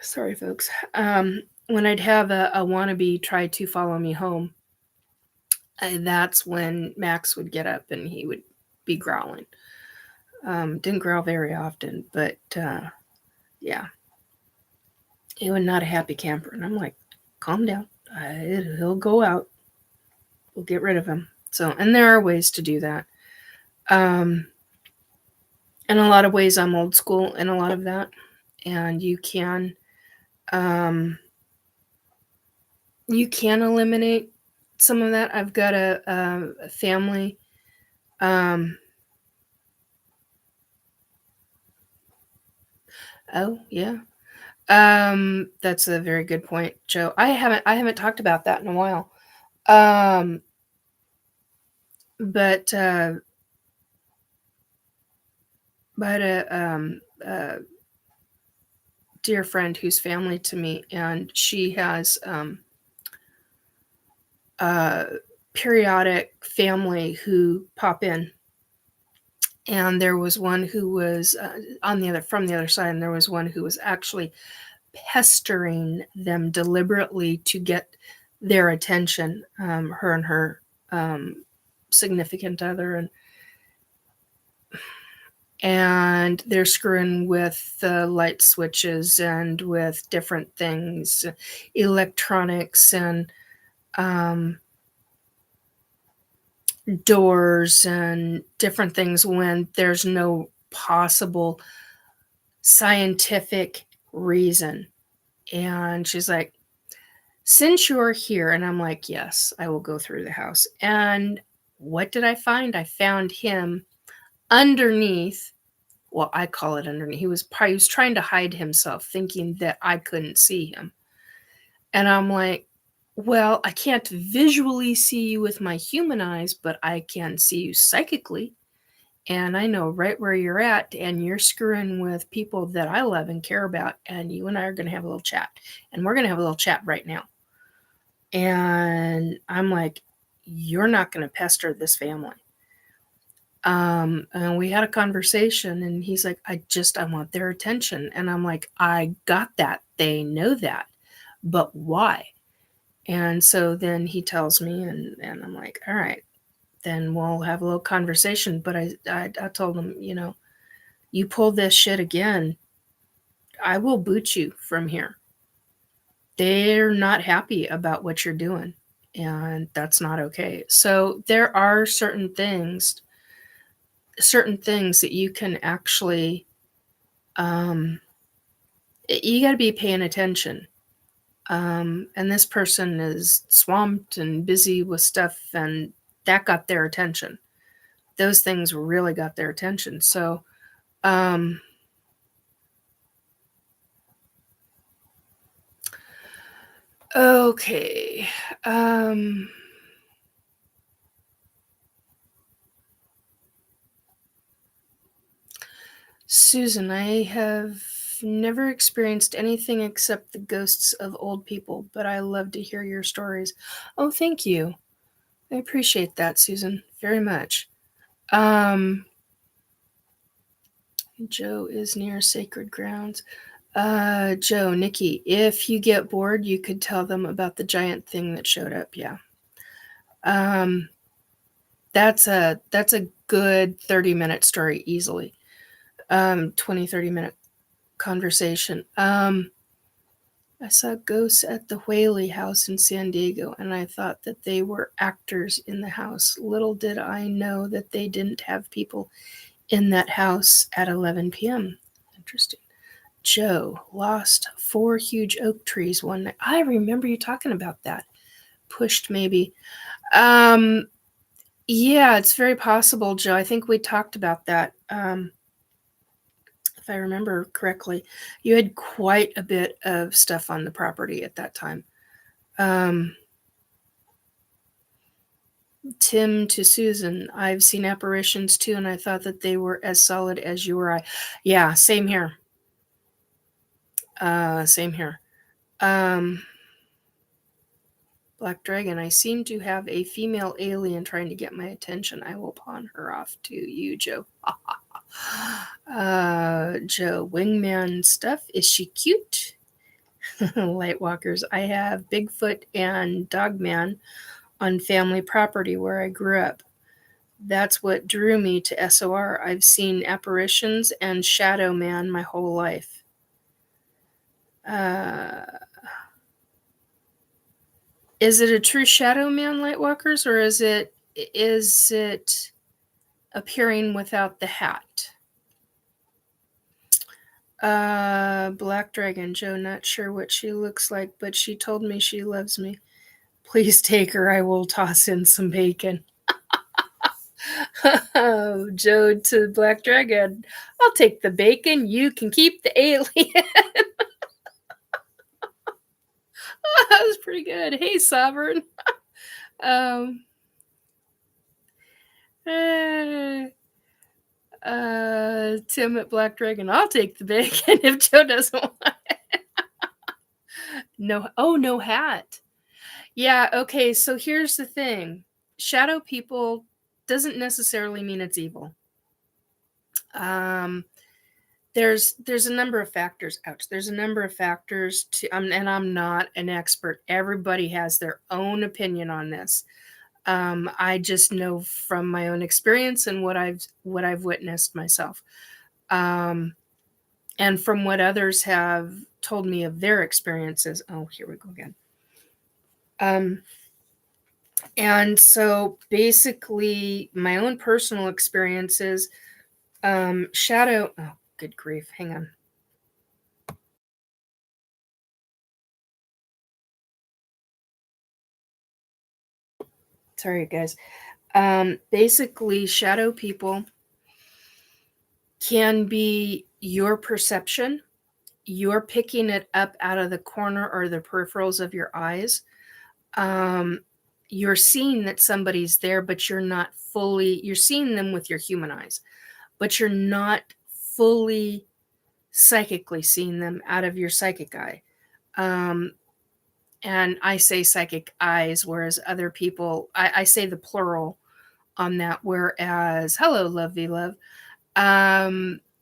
sorry folks, when I'd have a wannabe try to follow me home, that's when Max would get up and he would be growling. Didn't growl very often, but yeah, he was not a happy camper. And I'm like, calm down. He'll go out. We'll get rid of him. So, and there are ways to do that. In a lot of ways, I'm old school in a lot of that. And you can eliminate some of that. I've got a family. Oh yeah. That's a very good point, Joe. I haven't talked about that in a while. But a dear friend who's family to me, and she has periodic family who pop in. And there was one who was from the other side, and there was one who was actually pestering them deliberately to get their attention, her and her significant other, and they're screwing with the light switches and with different things, electronics, and doors and different things when there's no possible scientific reason. And she's like, since you're here, and I'm like, yes, I will go through the house. And what did I find? I found him underneath. Well, I call it underneath. He was trying to hide himself, thinking that I couldn't see him. And I'm like, well, I can't visually see you with my human eyes, but I can see you psychically. And I know right where you're at, and you're screwing with people that I love and care about. And you and I are going to have a little chat. And we're going to have a little chat right now. And I'm like, you're not going to pester this family. And we had a conversation, and he's like, I want their attention. And I'm like, I got that. They know that. But why? And so then he tells me, and I'm like, all right, then we'll have a little conversation. But I told him, you pull this shit again, I will boot you from here. They're not happy about what you're doing, and that's not okay. So there are certain things that you can actually, you got to be paying attention. And this person is swamped and busy with stuff, and that got their attention. Those things really got their attention. So, okay. Susan, I have never experienced anything except the ghosts of old people, but I love to hear your stories. Oh, thank you. I appreciate that, Susan, very much. Joe is near sacred grounds. Joe, Nikki, if you get bored, you could tell them about the giant thing that showed up. Yeah. That's a good 30-minute story easily. 20-30 minute conversation. I saw ghosts at the Whaley house in San Diego, and I thought that they were actors in the house. Little did I know that they didn't have people in that house at 11 p.m. Interesting. Joe lost 4 huge oak trees one night. I remember you talking about that. Pushed maybe. Yeah, it's very possible, Joe. I think we talked about that. If I remember correctly, you had quite a bit of stuff on the property at that time. Tim to Susan, I've seen apparitions too, and I thought that they were as solid as you or I. Yeah, same here. Same here. Black Dragon, I seem to have a female alien trying to get my attention. I will pawn her off to you, Joe. Joe, wingman stuff. Is she cute? Lightwalkers, I have Bigfoot and Dogman on family property where I grew up. That's what drew me to SOR. I've seen apparitions and Shadow Man my whole life. Is it a true Shadow Man, Lightwalkers, or is it appearing without the hat? Black Dragon, Joe, not sure what she looks like, but she told me she loves me. Please take her. I will toss in some bacon. Joe to Black Dragon, I'll take the bacon. You can keep the alien. That was pretty good. Hey, Sovereign. Tim at Black Dragon, I'll take the bacon if Joe doesn't want it. No hat. Yeah, okay, so here's the thing. Shadow people doesn't necessarily mean it's evil. There's a number of factors. There's a number of factors to, and I'm not an expert. Everybody has their own opinion on this. I just know from my own experience and what I've witnessed myself, and from what others have told me of their experiences. Oh, here we go again. And so basically, my own personal experiences, shadow. Oh, good grief! Hang on. Sorry, guys. Basically, shadow people can be your perception. You're picking it up out of the corner or the peripherals of your eyes. You're seeing that somebody's there, but you're not fully, you're seeing them with your human eyes, but you're not fully psychically seeing them out of your psychic eye. And I say psychic eyes, whereas other people, I say the plural on that, whereas, hello, lovey love,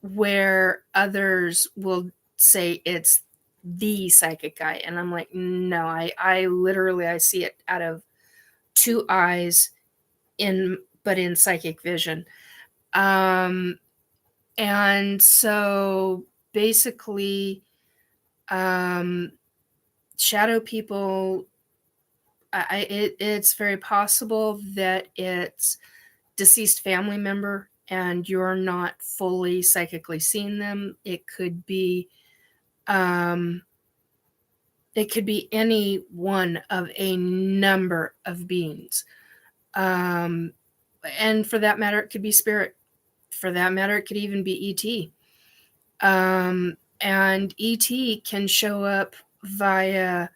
where others will say it's the psychic eye. And I'm like, no, I literally, I see it out of 2 eyes but in psychic vision. And so basically, shadow people, it's very possible that it's deceased family member and you're not fully psychically seeing them. It could be It could be any one of a number of beings. And for that matter, it could be spirit. For that matter, it could even be ET. And ET can show up via,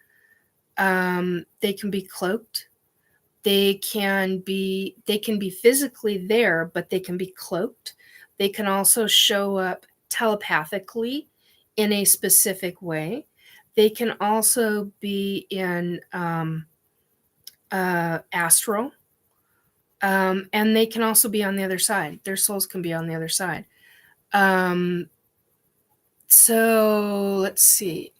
they can be cloaked. They can be physically there, but they can be cloaked. They can also show up telepathically in a specific way. They can also be in astral, and they can also be on the other side. Their souls can be on the other side. So let's see.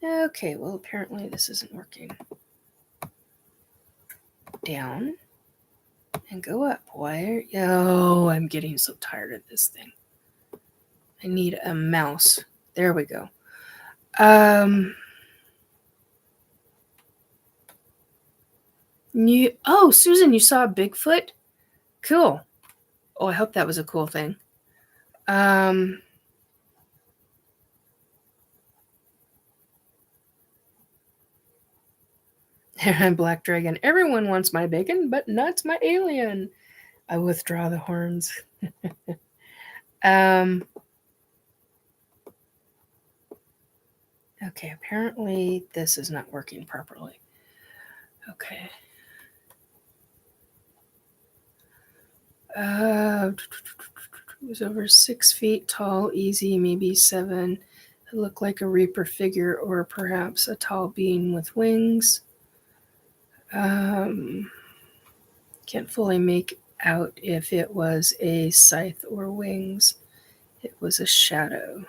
Okay, well, apparently this isn't working. Down and go up. Why? Oh, I'm getting so tired of this thing. I need a mouse. There we go. Susan, you saw a Bigfoot? Cool. Oh, I hope that was a cool thing. Black Dragon. Everyone wants my bacon, but not my alien. I withdraw the horns. Okay, apparently this is not working properly. Okay. It was over 6 feet tall, easy, maybe 7. It looked like a Reaper figure or perhaps a tall being with wings. Can't fully make out if it was a scythe or wings. It was a shadow.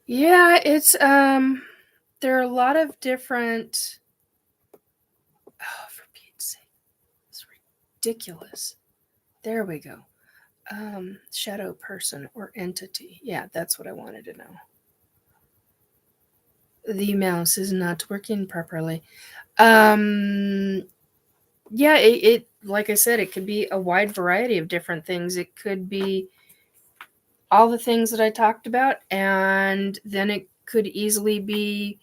Yeah, it's there are a lot of different. Oh, for Pete's sake, it's ridiculous. There we go. Shadow person or entity. Yeah, that's what I wanted to know. The mouse is not working properly. Yeah, it like I said, it could be a wide variety of different things. It could be all the things that I talked about, and then it could easily be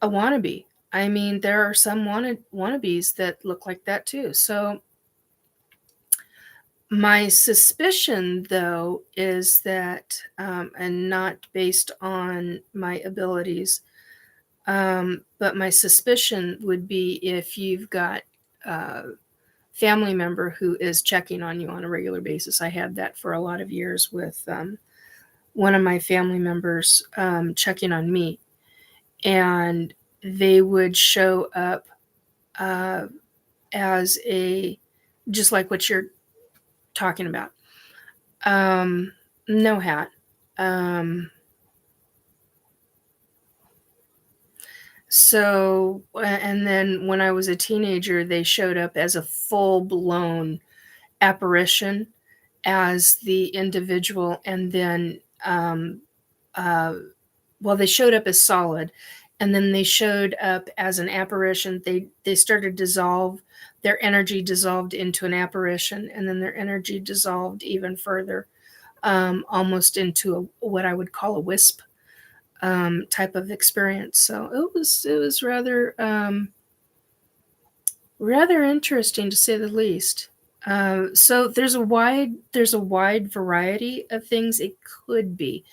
a wannabe. I mean, there are some wannabes that look like that too. So my suspicion, though, is that, and not based on my abilities, but my suspicion would be if you've got a family member who is checking on you on a regular basis. I had that for a lot of years with one of my family members checking on me, and they would show up as just like what you're talking about. No hat. So, and then when I was a teenager, they showed up as a full-blown apparition as the individual, and then, they showed up as solid, and then they showed up as an apparition. They started dissolve. Their energy dissolved into an apparition, and then their energy dissolved even further, almost into what I would call a wisp type of experience. So it was rather interesting, to say the least. So there's a wide variety of things it could be.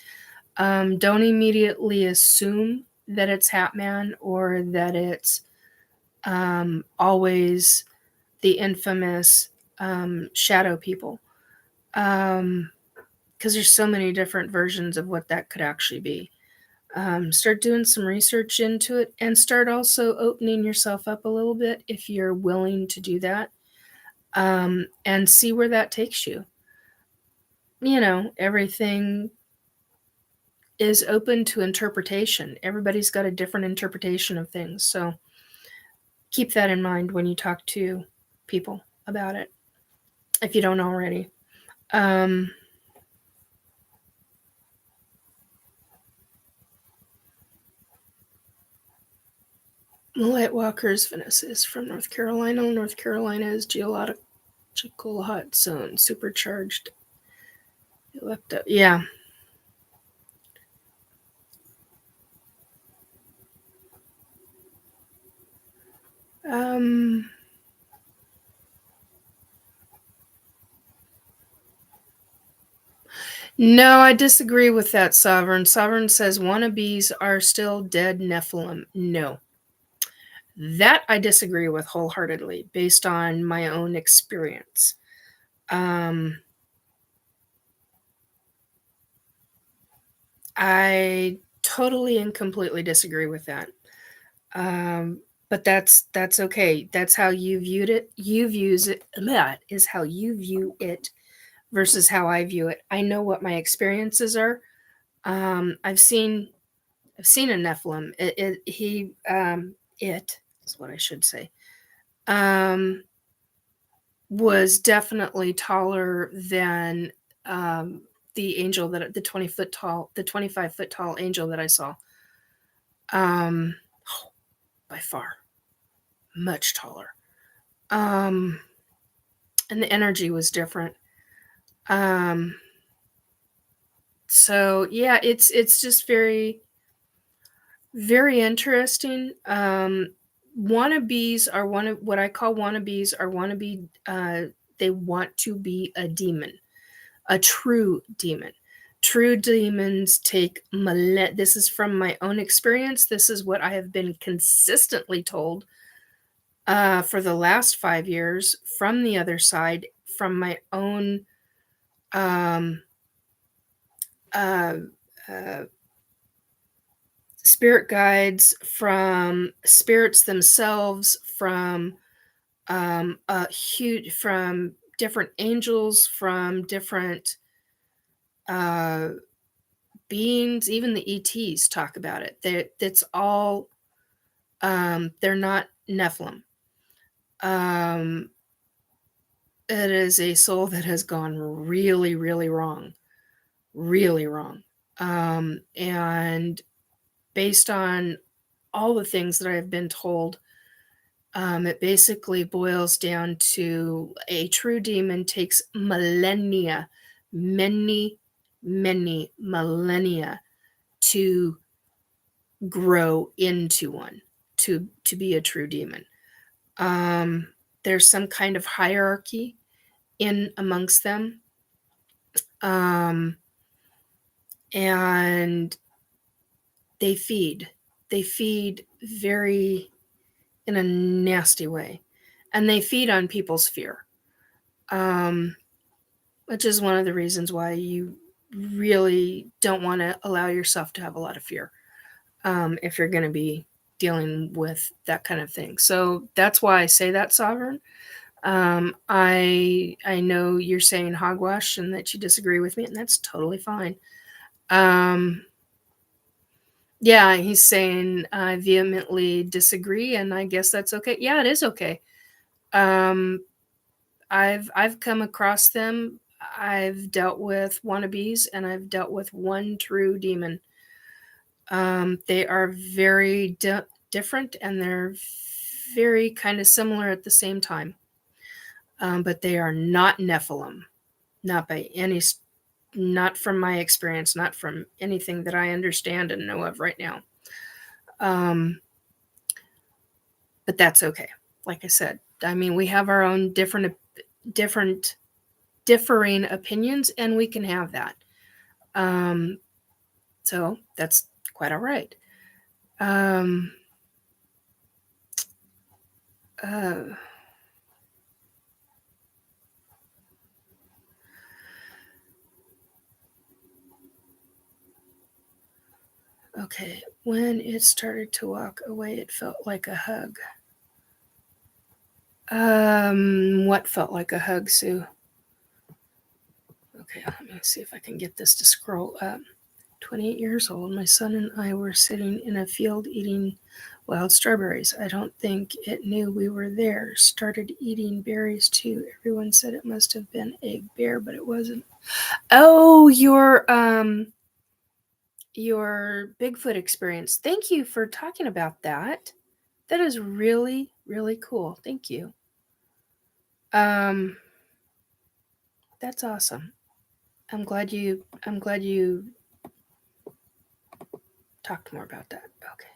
Don't immediately assume that it's Hatman or that it's always the infamous Shadow People, because there's so many different versions of what that could actually be. Start doing some research into it, and start also opening yourself up a little bit if you're willing to do that, and see where that takes you. Everything is open to interpretation. Everybody's got a different interpretation of things, so keep that in mind when you talk to people about it. if you don't already. Lightwalkers, Vanessa is from North Carolina. North Carolina is geological hot zone, supercharged. Yeah. No, I disagree with that, Sovereign. Sovereign says wannabes are still dead Nephilim. No. That I disagree with wholeheartedly based on my own experience. I totally and completely disagree with that. But that's okay. That's how you viewed it. You views it. That is how you view it versus how I view it. I know what my experiences are. I've seen a Nephilim. It is what I should say. Was definitely taller than the angel that the 20-foot tall, the 25-foot tall angel that I saw. By far, much taller. And the energy was different. So yeah, it's just very, very interesting. Wannabes are what I call wannabes are wannabe. They want to be a demon, a true demon. True demons take This is from my own experience. This is what I have been consistently told for the last 5 years from the other side, from my own uh, uh, spirit guides, from spirits themselves, from from different angels, from different beings. Even the ETs talk about it. It's all they're not Nephilim. It is a soul that has gone really, really wrong, really wrong. And based on all the things that I've been told, it basically boils down to a true demon takes millennia, many, many millennia to grow into one, to be a true demon. There's some kind of hierarchy in amongst them. And they feed. They feed very in a nasty way. And they feed on people's fear. Which is one of the reasons why you really don't want to allow yourself to have a lot of fear if you're going to be dealing with that kind of thing. So that's why I say that, Sovereign. I know you're saying hogwash and that you disagree with me, and that's totally fine. Yeah, he's saying I vehemently disagree, and I guess that's okay. Yeah, it is okay. I've come across them. I've dealt with wannabes, and I've dealt with one true demon. They are very different, and they're very kind of similar at the same time. But they are not Nephilim, not by any, not from my experience, not from anything that I understand and know of right now. But that's okay. Like I said, I mean, we have our own differing opinions, and we can have that. So that's quite all right. Okay, when it started to walk away, it felt like a hug. What felt like a hug, Sue? Okay, let me see if I can get this to scroll up. 28 years old, my son and I were sitting in a field eating Wild strawberries. I don't think it knew we were there. Started eating berries too. Everyone said it must have been a bear, but it wasn't. Oh, your Bigfoot experience. Thank you for talking about that. That is really, really cool. Thank you. That's awesome. I'm glad you talked more about that. Okay.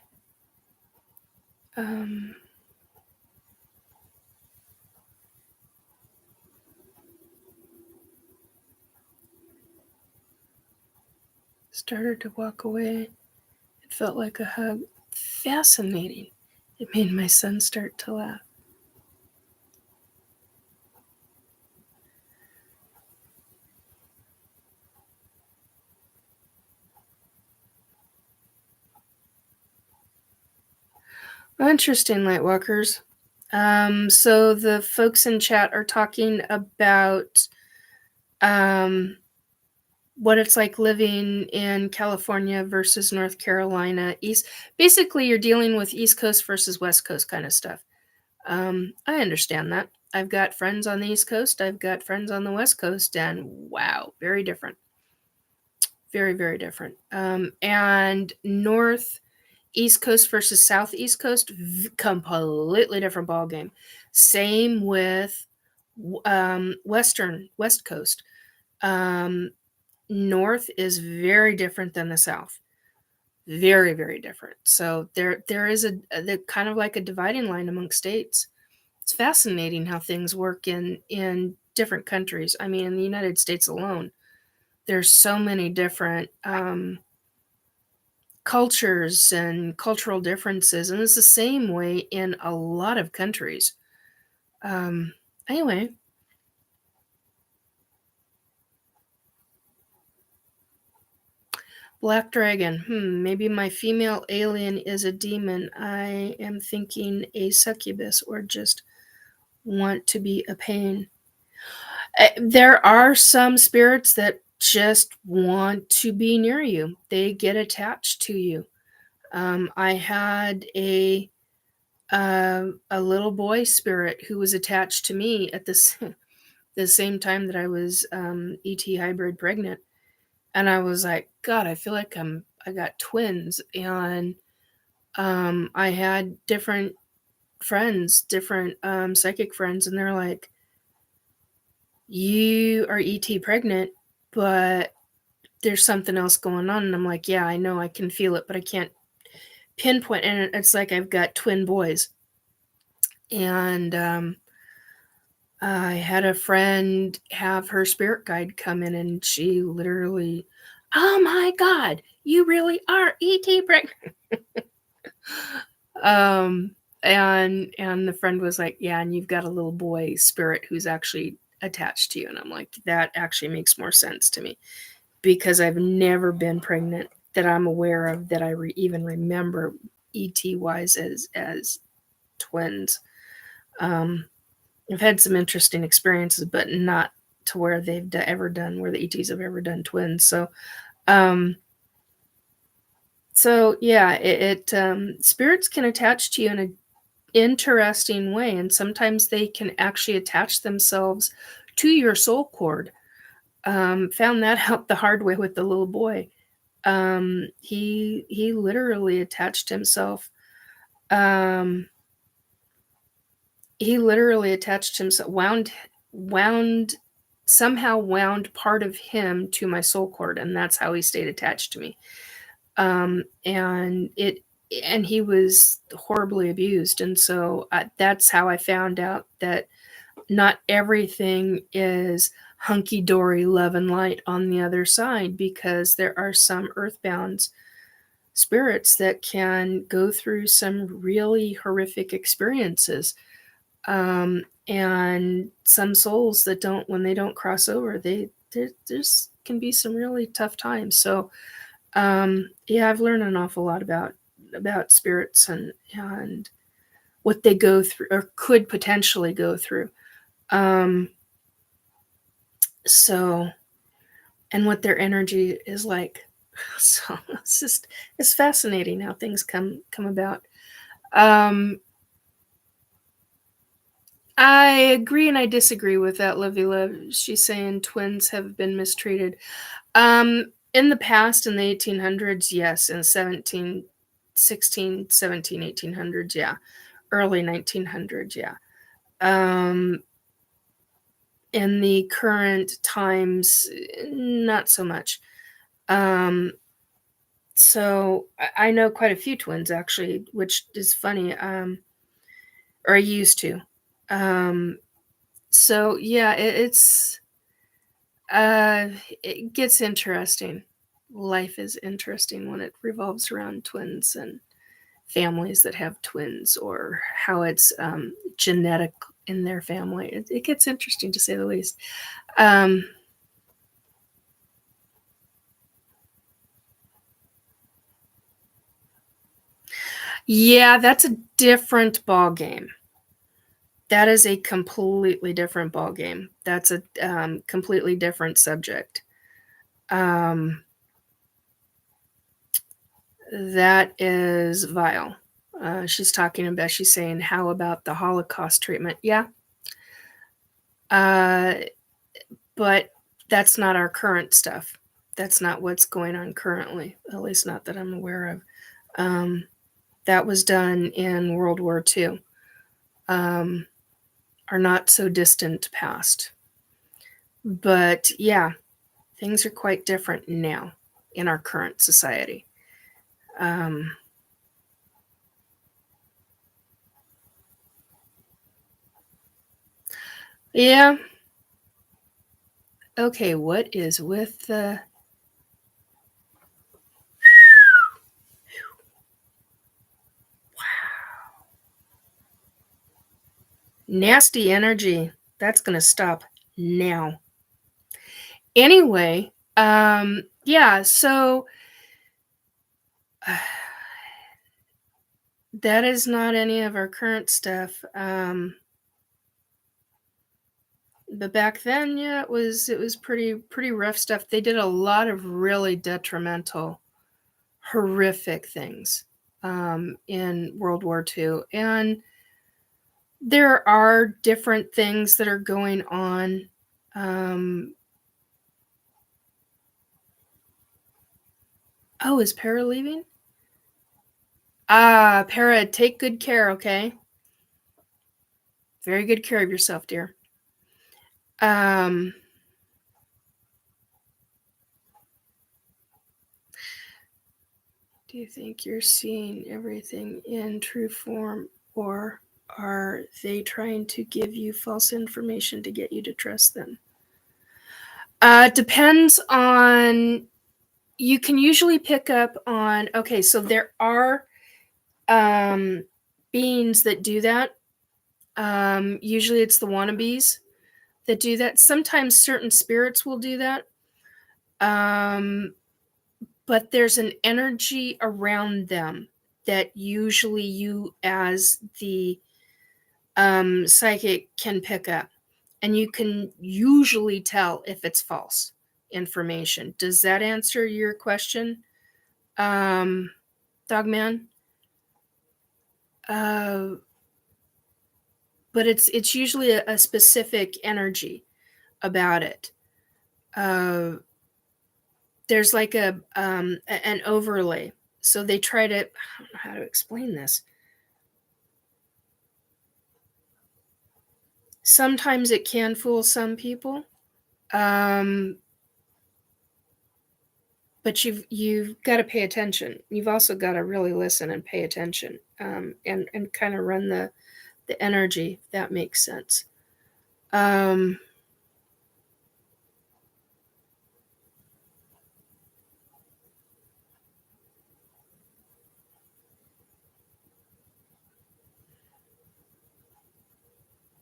Started to walk away. It felt like a hug. Fascinating. It made my son start to laugh. Interesting, Lightwalkers. So the folks in chat are talking about what it's like living in California versus North Carolina. Basically, you're dealing with East Coast versus West Coast kind of stuff. I understand that. I've got friends on the East Coast. I've got friends on the West Coast, and wow, very different. Very, very different. And East Coast versus Southeast Coast, completely different ball game. Same with West Coast. North is very different than the South. Very, very different. So there is a kind of like a dividing line among states. It's fascinating how things work in different countries. I mean, in the United States alone, there's so many different cultures and cultural differences, and it's the same way in a lot of countries. Anyway, Black Dragon. Maybe my female alien is a demon. I am thinking a succubus, or just want to be a pain. There are some spirits that just want to be near you. They get attached to you. I had a little boy spirit who was attached to me at the same time that I was ET hybrid pregnant, and I was like, God, I feel like I got twins, and I had different friends, different psychic friends, and they're like, you are ET pregnant, but there's something else going on. And I'm like, yeah, I know, I can feel it, but I can't pinpoint. And it's like I've got twin boys. And I had a friend have her spirit guide come in, and she literally, oh my God, you really are ET pregnant. And the friend was like, yeah, and you've got a little boy spirit who's actually attached to you. And I'm like, that actually makes more sense to me, because I've never been pregnant that I'm aware of, that I even remember ET wise as twins. I've had some interesting experiences, but not to where they've ever done, where the ETs have ever done twins. So yeah, it spirits can attach to you in an interesting way, and sometimes they can actually attach themselves to your soul cord. Found that out the hard way with the little boy. He literally attached himself. He literally attached himself, somehow wound part of him to my soul cord, and that's how he stayed attached to me. And he was horribly abused, and so that's how I found out that not everything is hunky-dory love and light on the other side, because there are some earthbound spirits that can go through some really horrific experiences. And some souls that don't, when they don't cross over, there's can be some really tough times. So yeah, I've learned an awful lot about spirits and what they go through, or could potentially go through. So, and what their energy is like. So it's fascinating how things come about. I agree and I disagree with that, Livy Love. She's saying twins have been mistreated. In the past, in the 1800s, yes. In 1800s, yeah. Early 1900s, yeah. In the current times, not so much. So I know quite a few twins, actually, which is funny. Or I used to. So yeah, it gets interesting. Life is interesting when it revolves around twins and families that have twins, or how it's genetic in their family. It gets interesting, to say the least. Yeah, that's a different ball game. That is a completely different ball game. That's a completely different subject. That is vile. She's talking about, she's saying, how about the Holocaust treatment? Yeah. But that's not our current stuff. That's not what's going on currently, at least not that I'm aware of. That was done in World War II, our not so distant past. But yeah, things are quite different now in our current society. Yeah. Okay, what is with the... Nasty energy. That's going to stop now. Anyway, yeah, so that is not any of our current stuff. But back then, yeah, it was pretty rough stuff. They did a lot of really detrimental, horrific things in World War II. And there are different things that are going on. Oh, is Para leaving? Para, take good care, okay? Very good care of yourself, dear. Do you think you're seeing everything in true form, or are they trying to give you false information to get you to trust them? Depends on... You can usually pick up on... Okay, so there are beings that do that. Usually it's the wannabes that do that. Sometimes certain spirits will do that. But there's an energy around them that usually you, as the psychic, can pick up. And you can usually tell if it's false information. Does that answer your question, Dogman? But it's usually a specific energy about it. There's like an overlay. So they try to... I don't know how to explain this. Sometimes it can fool some people. But you've got to pay attention. You've also got to really listen and pay attention, and kind of run the energy, if that makes sense.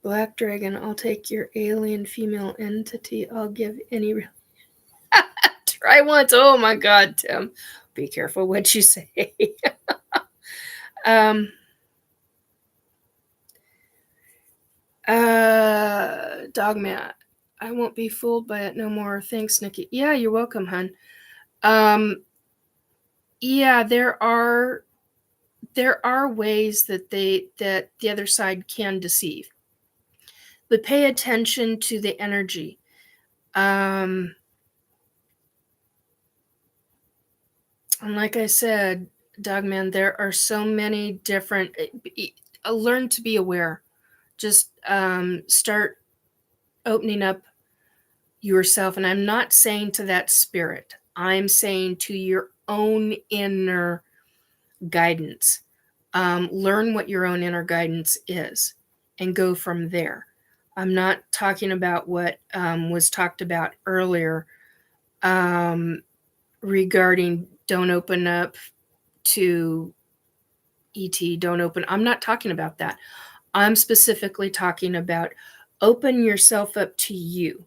Black Dragon, I'll take your alien female entity. I'll give any... Try once. Oh my God, Tim. Be careful what you say. Dogman, I won't be fooled by it no more. Thanks, Nikki. Yeah, you're welcome, hun. Yeah, there are there are ways that the other side can deceive, but pay attention to the energy. And like I said, Dogman, there are so many different. Learn to be aware. Just start opening up yourself, and I'm not saying to that spirit. I'm saying to your own inner guidance. Learn what your own inner guidance is and go from there. I'm not talking about what was talked about earlier regarding don't open up to ET, don't open. I'm not talking about that. I'm specifically talking about open yourself up to you,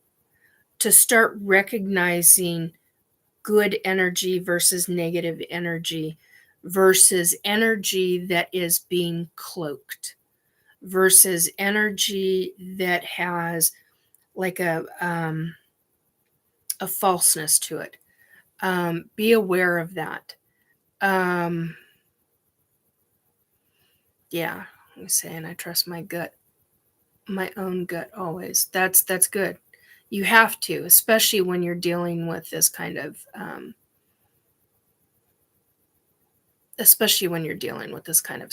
to start recognizing good energy versus negative energy versus energy that is being cloaked versus energy that has like a falseness to it. Be aware of that. Yeah, I'm saying I trust my gut, my own gut always. That's good. You have to, especially when you're dealing with this kind of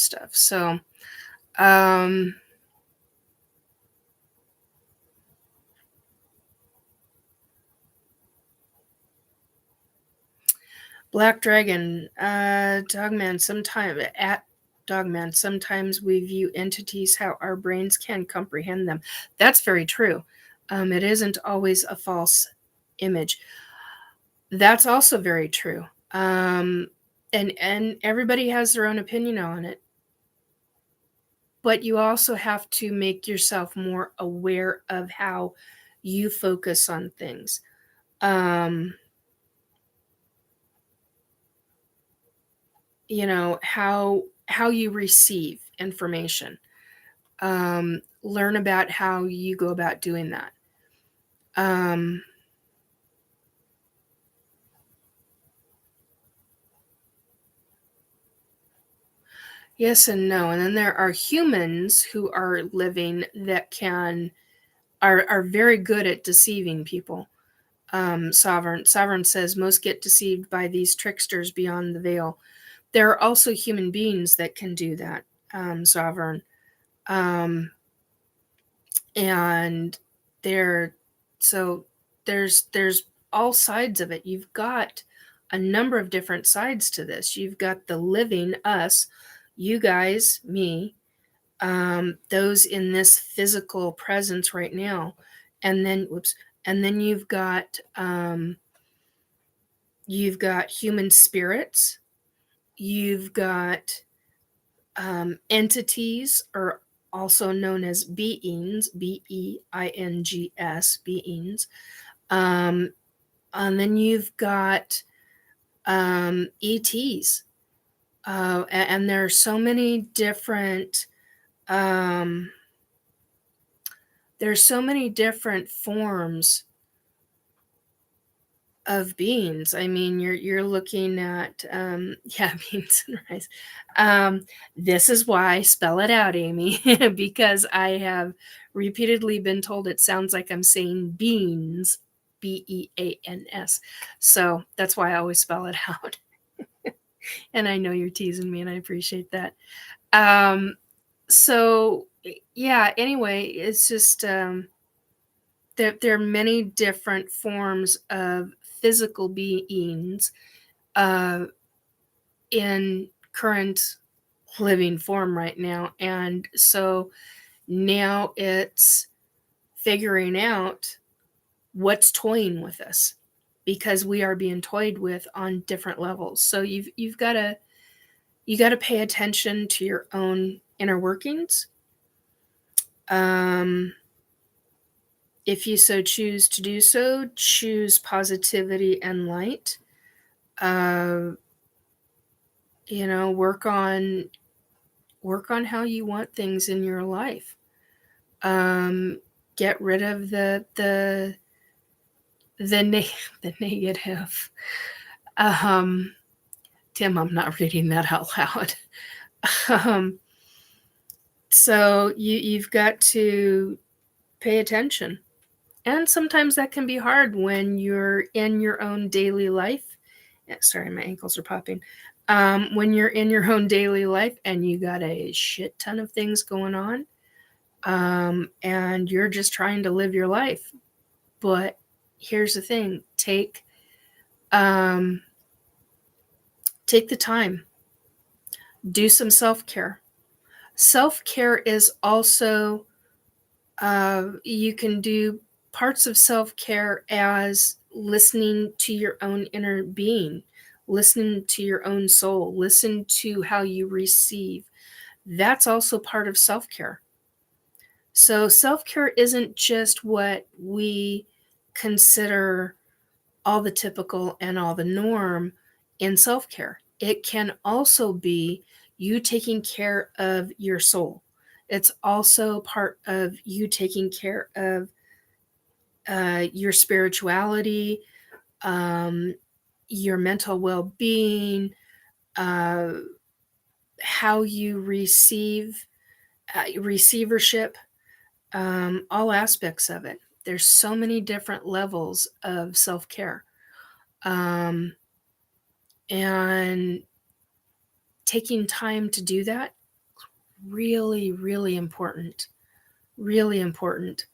stuff. So Black Dragon, Dogman, sometimes we view entities how our brains can comprehend them. That's very true. It isn't always a false image. That's also very true. And everybody has their own opinion on it. But you also have to make yourself more aware of how you focus on things. You know, how you receive information. Learn about how you go about doing that. Yes and no. And then there are humans who are living that are very good at deceiving people. Sovereign says most get deceived by these tricksters beyond the veil. There are also human beings that can do that, Sovereign. And there's all sides of it. You've got a number of different sides to this. You've got the living, us, you guys, me, those in this physical presence right now, and then you've got human spirits, you've got entities, or also known as beings, beings, beings. And then you've got ETs. And there are so many different forms of beings. I mean, you're looking at beans and rice. This is why I spell it out, Amy, because I have repeatedly been told it sounds like I'm saying beans, beans. So that's why I always spell it out. And I know you're teasing me, and I appreciate that. So yeah, anyway, it's just there are many different forms of physical beings in current living form right now. And so now it's figuring out what's toying with us, because we are being toyed with on different levels. So you've got to pay attention to your own inner workings. If you so choose to do so, choose positivity and light. Work on how you want things in your life. Get rid of the negative. Tim, I'm not reading that out loud. Um, so you've got to pay attention. And sometimes that can be hard when you're in your own daily life. Sorry, my ankles are popping. When you're in your own daily life and you got a shit ton of things going on, and you're just trying to live your life. But here's the thing: um, take the time, do some self-care. Self-care is also, you can do parts of self-care as listening to your own inner being, listening to your own soul, listen to how you receive. That's also part of self-care. So self-care isn't just what we consider all the typical and all the norm in self-care. It can also be you taking care of your soul. It's also part of you taking care of your spirituality, um, your mental well-being, uh, how you receive receivership, all aspects of it. There's so many different levels of self-care. Um, and taking time to do that, really, really important. Really important.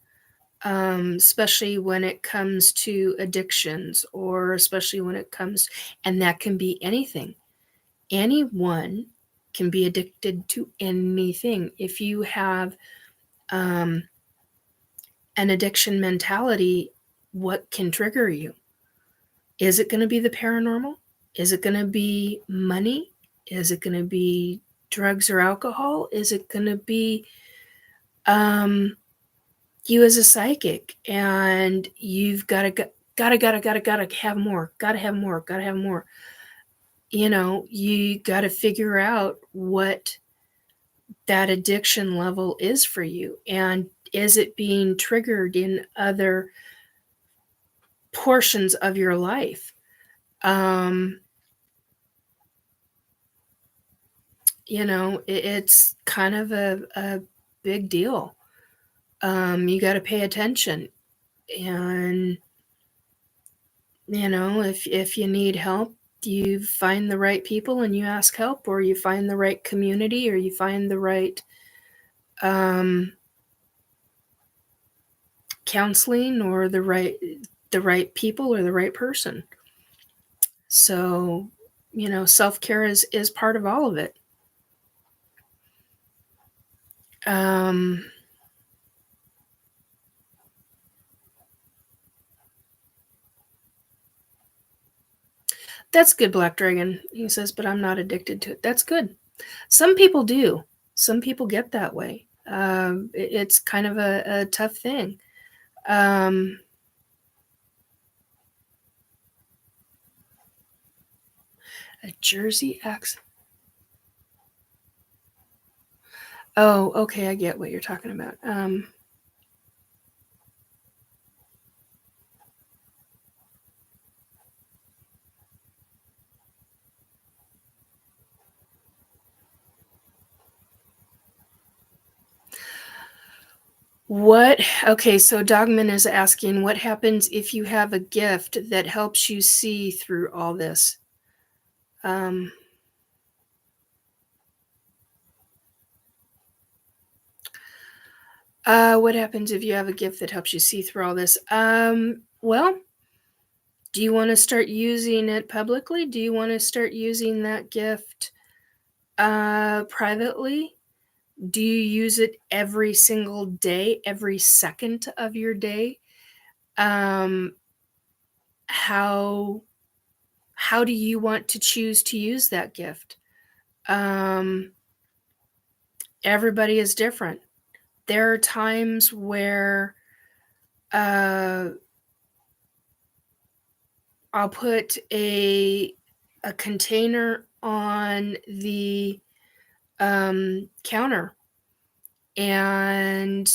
Especially when it comes to addictions, or especially when it comes, and that can be anything. Anyone can be addicted to anything. If you have um, an addiction mentality, what can trigger you? Is it going to be the paranormal? Is it going to be money? Is it going to be drugs or alcohol? Is it going to be um, you as a psychic, and you've got to gotta have more, gotta have more, gotta have more. You got to figure out what that addiction level is for you, and is it being triggered in other portions of your life? um it's kind of a big deal. You got to pay attention, and if you need help, you find the right people and you ask help, or you find the right community, or you find the right um, counseling, or the right people, or the right person. So, self-care is part of all of it. Um, that's good, Black Dragon. He says, but I'm not addicted to it. That's good. Some people do. Some people get that way. It's kind of a tough thing. Um, a Jersey accent. Oh, okay, I get what you're talking about. What? Okay, so Dogman is asking, what happens if you have a gift that helps you see through all this? Um, what happens if you have a gift that helps you see through all this? Well, do you want to start using it publicly? Do you want to start using that gift privately? Do you use it every single day, every second of your day? Um, how how do you want to choose to use that gift? Um, everybody is different. There are times where uh, I'll put a container on the counter, and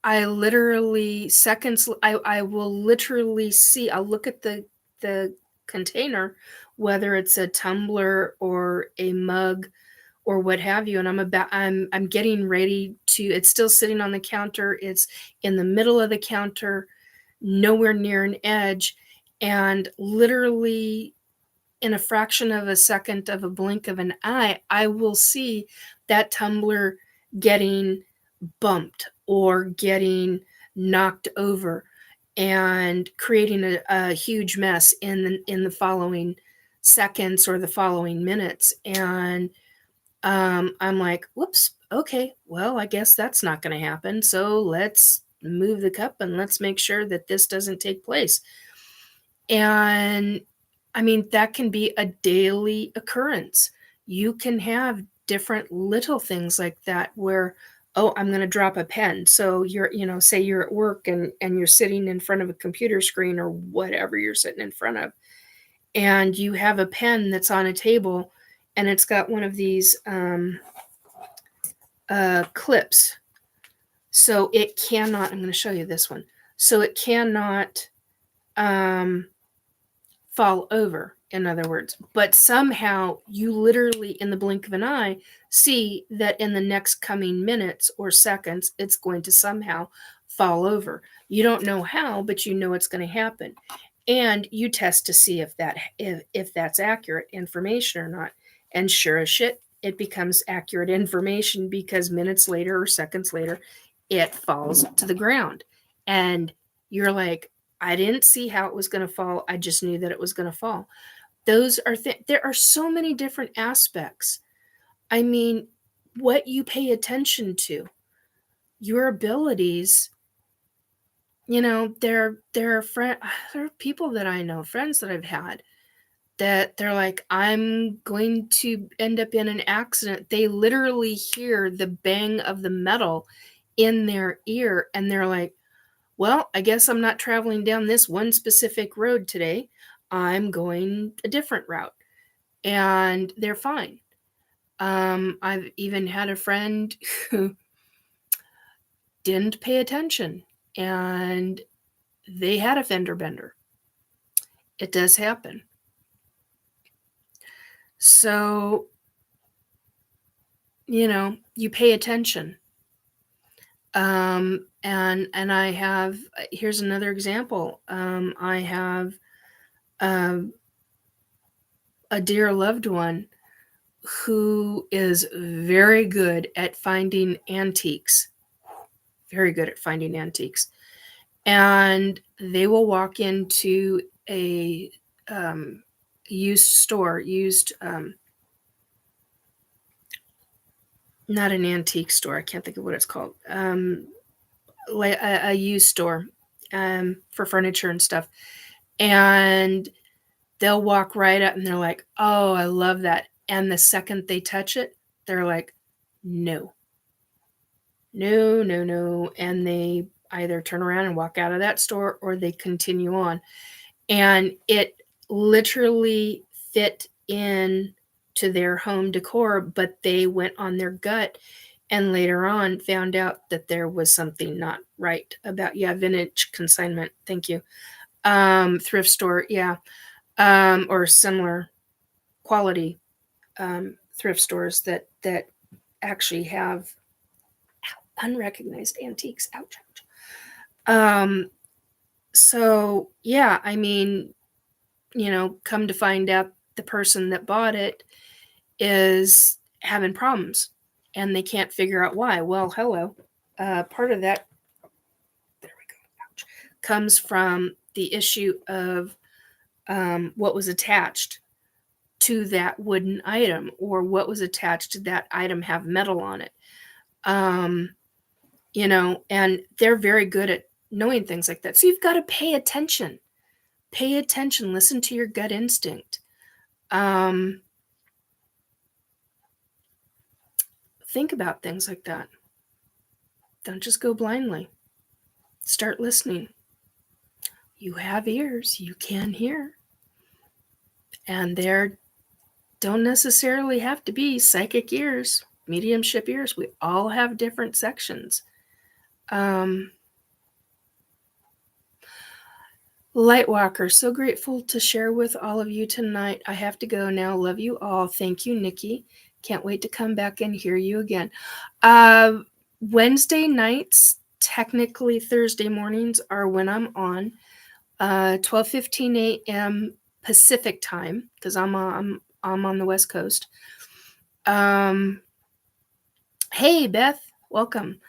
I literally seconds. I will literally see. I'll look at the container, whether it's a tumbler or a mug or what have you, and I'm getting ready to, it's still sitting on the counter, it's in the middle of the counter, nowhere near an edge, and literally in a fraction of a second of a blink of an eye, I will see that tumbler getting bumped or getting knocked over and creating a huge mess in the following seconds or the following minutes. And I'm like, whoops, okay, well, I guess that's not going to happen. So let's move the cup and let's make sure that this doesn't take place. And I mean, that can be a daily occurrence. You can have different little things like that where, oh, I'm going to drop a pen. So say you're at work and you're sitting in front of a computer screen or whatever you're sitting in front of, and you have a pen that's on a table and it's got one of these clips. So it cannot, I'm going to show you this one. So it cannot fall over, in other words. But somehow you literally, in the blink of an eye, see that in the next coming minutes or seconds, it's going to somehow fall over. You don't know how, but you know it's going to happen. And you test to see if that's accurate information or not. And sure as shit, it becomes accurate information, because minutes later or seconds later, it falls to the ground. And you're like, I didn't see how it was going to fall. I just knew that it was going to fall. Those are there are so many different aspects. I mean, what you pay attention to, your abilities. There are people that I know, friends that I've had, that they're like, I'm going to end up in an accident. They literally hear the bang of the metal in their ear, and they're like, well, I guess I'm not traveling down this one specific road today. I'm going a different route. And they're fine. I've even had a friend who didn't pay attention and they had a fender bender. It does happen. So, you pay attention. And I have, here's another example. I have a dear loved one who is very good at finding antiques. Very good at finding antiques. And they will walk into a used store, not an antique store, I can't think of what it's called, like a used store for furniture and stuff. And they'll walk right up and they're like, oh, I love that. And the second they touch it, they're like, no. And they either turn around and walk out of that store or they continue on. And it literally fit in to their home decor, but they went on their gut and later on found out that there was something not right about, vintage consignment. Thank you. Thrift store. Yeah. Or similar quality thrift stores that actually have unrecognized antiques. Ouch. So yeah, I mean, come to find out the person that bought it is having problems and they can't figure out why. Well, hello. Part of that, there we go, ouch, comes from the issue of what was attached to that wooden item, or what was attached to that item have metal on it. And they're very good at knowing things like that. So you've got to pay attention. Pay attention. Listen to your gut instinct. Think about things like that. Don't just go blindly. Start listening. You have ears. You can hear. And there don't necessarily have to be psychic ears, mediumship ears. We all have different sections. Lightwalker, so grateful to share with all of you tonight. I have to go now. Love you all. Thank you, Nikki. Can't wait to come back and hear you again. Wednesday nights, technically Thursday mornings, are when I'm on. 12:15 a.m. Pacific time, because I'm on the West Coast. Hey Beth, welcome.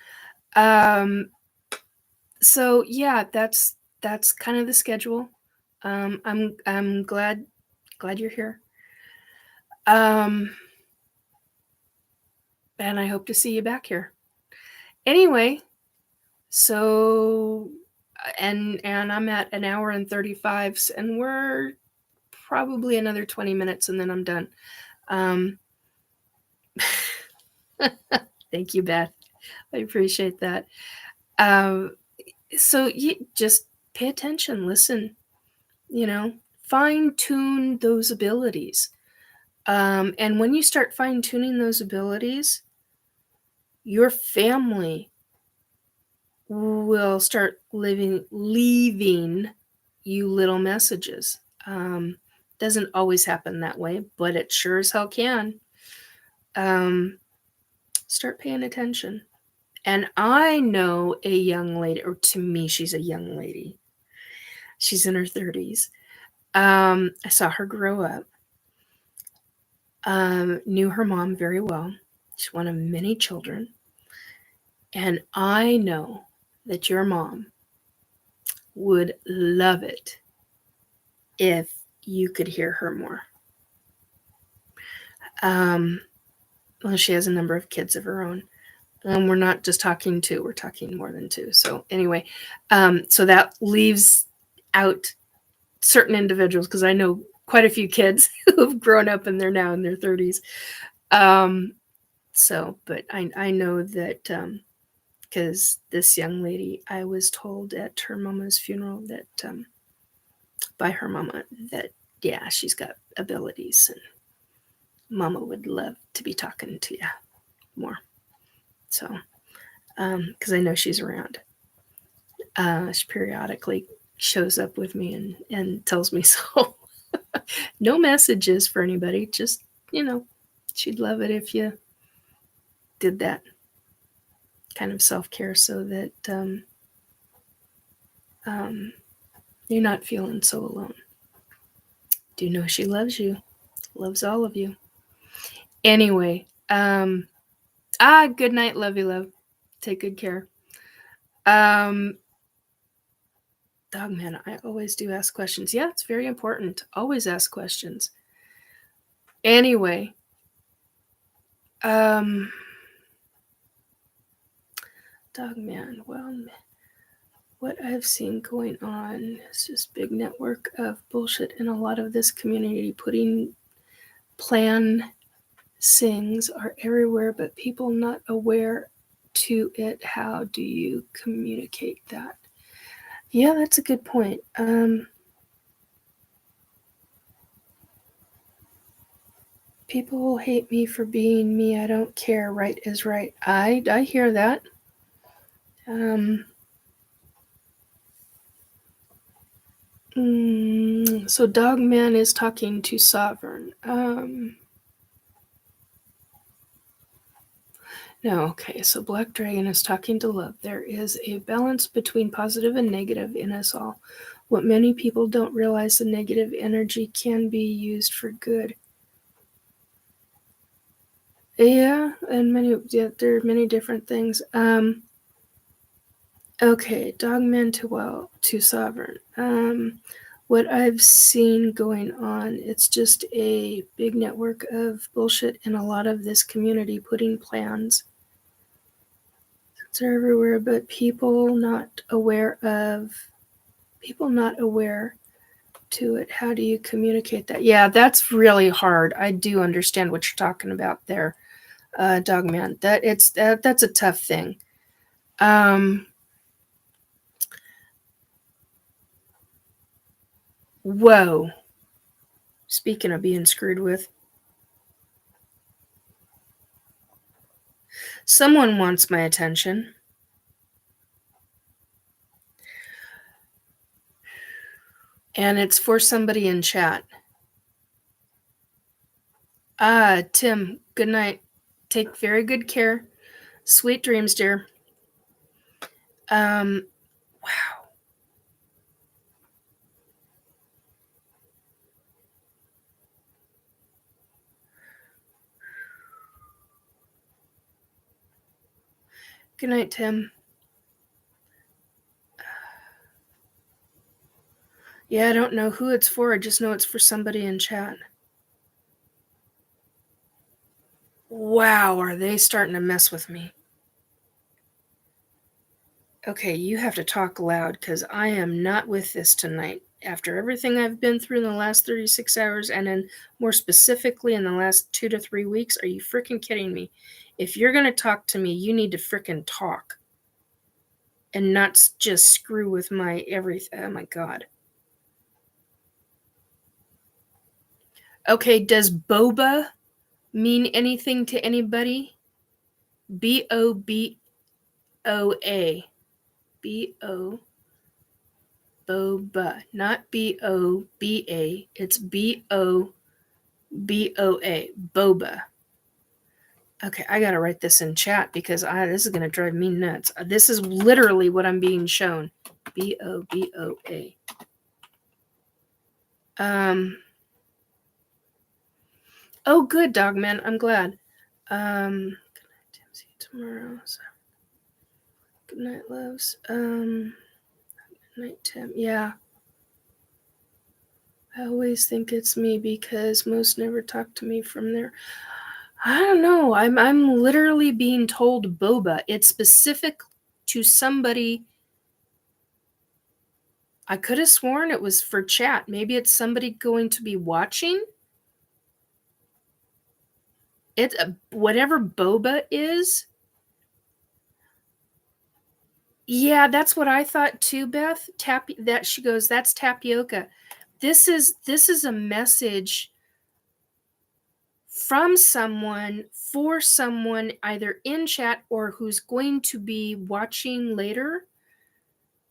So yeah, that's kind of the schedule. I'm glad you're here. And I hope to see you back here. Anyway, so and I'm at an hour and 35, and we're probably another 20 minutes and then I'm done. Thank you, Beth. I appreciate that. So you just pay attention, listen, fine tune those abilities. And when you start fine tuning those abilities, your family will start leaving you little messages. Doesn't always happen that way, but it sure as hell can. Start paying attention. And I know a young lady, or to me, she's a young lady. She's in her 30s. I saw her grow up. Knew her mom very well. She's one of many children. And I know that your mom would love it if you could hear her more. Well, she has a number of kids of her own. We're not just talking two, we're talking more than two. So anyway, so that leaves out certain individuals, because I know quite a few kids who've grown up and they're now in their 30s. But I know that because this young lady, I was told at her mama's funeral that by her mama that, yeah, she's got abilities and mama would love to be talking to you more. So, because I know she's around. She periodically shows up with me and tells me so. No messages for anybody, just, she'd love it if you did that kind of self-care so that you're not feeling so alone. Do know she loves you, loves all of you. Anyway, good night, love you, love. Take good care. Dogman, I always do ask questions. Yeah, it's very important. Always ask questions. Anyway, Dogman, well, what I've seen going on is just big network of bullshit in a lot of this community. Putting plan sings are everywhere, but people not aware to it. How do you communicate that? Yeah, that's a good point. People will hate me for being me. I don't care. Right is right. I hear that. So Dogman is talking to Sovereign. No, okay, so Black Dragon is talking to Love. There is a balance between positive and negative in us all. What many people don't realize, the negative energy can be used for good. Yeah, and there are many different things. Okay, Dogman to Sovereign. What I've seen going on, it's just a big network of bullshit in a lot of this community putting plans. They're everywhere, but people not aware to it. How do you communicate that? Yeah, that's really hard. I do understand what you're talking about there, Dogman. That's a tough thing. Whoa. Speaking of being screwed with, someone wants my attention. And it's for somebody in chat. Tim, good night. Take very good care. Sweet dreams, dear. Wow. Good night, Tim. Yeah, I don't know who it's for. I just know it's for somebody in chat. Wow, are they starting to mess with me? Okay, you have to talk loud because I am not with this tonight. After everything I've been through in the last 36 hours, and then more specifically in the last 2 to 3 weeks, are you freaking kidding me? If you're going to talk to me, you need to freaking talk and not just screw with my everything. Oh my God. Okay, does boba mean anything to anybody? BOBOA. BO. Boba. Not BOBA. It's BOBOA. Boba. Okay, I gotta write this in chat because this is gonna drive me nuts. This is literally what I'm being shown. BOBOA. Oh, good, Dogman. I'm glad. Good night, Tim. See you tomorrow. So. Good night, loves. Good night, Tim. Yeah. I always think it's me because most never talk to me from there. I don't know. I'm literally being told boba. It's specific to somebody. I could have sworn it was for chat. Maybe it's somebody going to be watching. It whatever boba is. Yeah, that's what I thought too, Beth. That she goes, that's tapioca. This is a message from someone for someone either in chat or who's going to be watching later,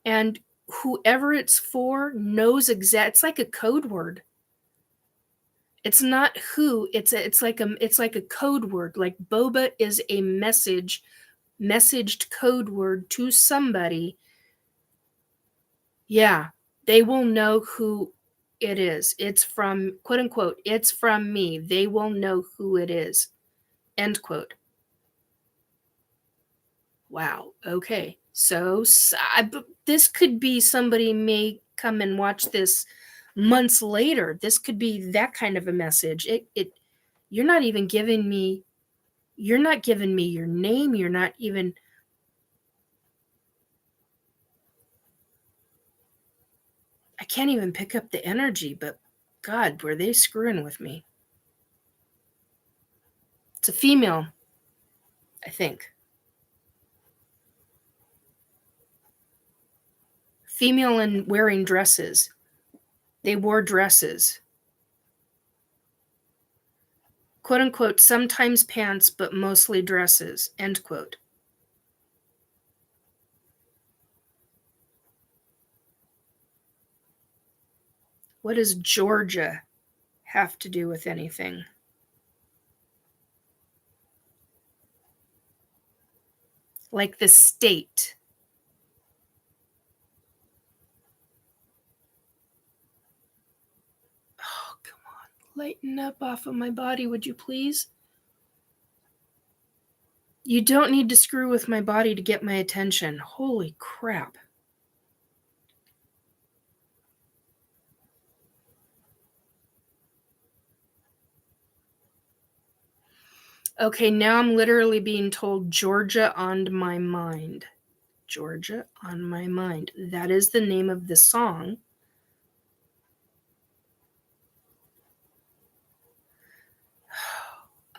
and whoever it's for knows it's like a code word. It's not who, it's like a code word. Like boba is a messaged code word to somebody. Yeah, they will know who it is. It's from, quote unquote, it's from me. They will know who it is. End quote. Wow. Okay. So this could be somebody may come and watch this months later. This could be that kind of a message. You're not even giving me, you're not giving me your name. You're not even, I can't even pick up the energy, but God, were they screwing with me? It's a female, I think. Female and wearing dresses. They wore dresses. Quote unquote, sometimes pants, but mostly dresses. End quote. What does Georgia have to do with anything? Like the state. Oh, come on. Lighten up off of my body, would you please? You don't need to screw with my body to get my attention. Holy crap. Okay, now I'm literally being told Georgia on my mind. Georgia on my mind. That is the name of the song.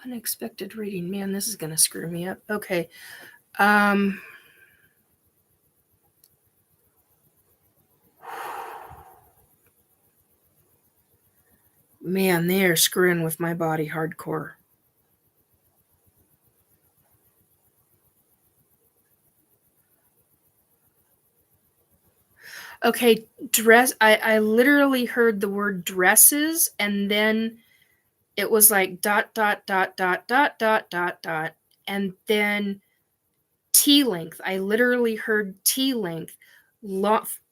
Unexpected reading. Man, this is going to screw me up. Okay. Man, they are screwing with my body hardcore. Okay, dress. I literally heard the word dresses, and then it was like dot, dot, dot, dot, dot, dot, dot, dot, and then T length. I literally heard T length,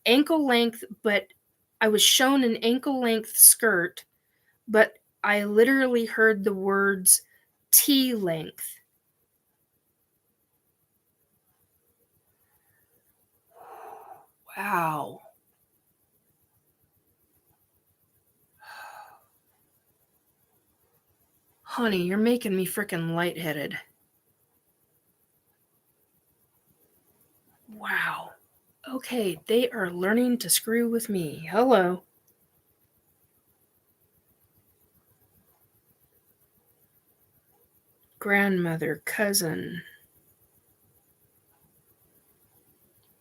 ankle length, but I was shown an ankle length skirt, but I literally heard the words T length. Wow. Honey, you're making me freaking lightheaded. Wow. Okay, they are learning to screw with me. Hello. Grandmother, cousin.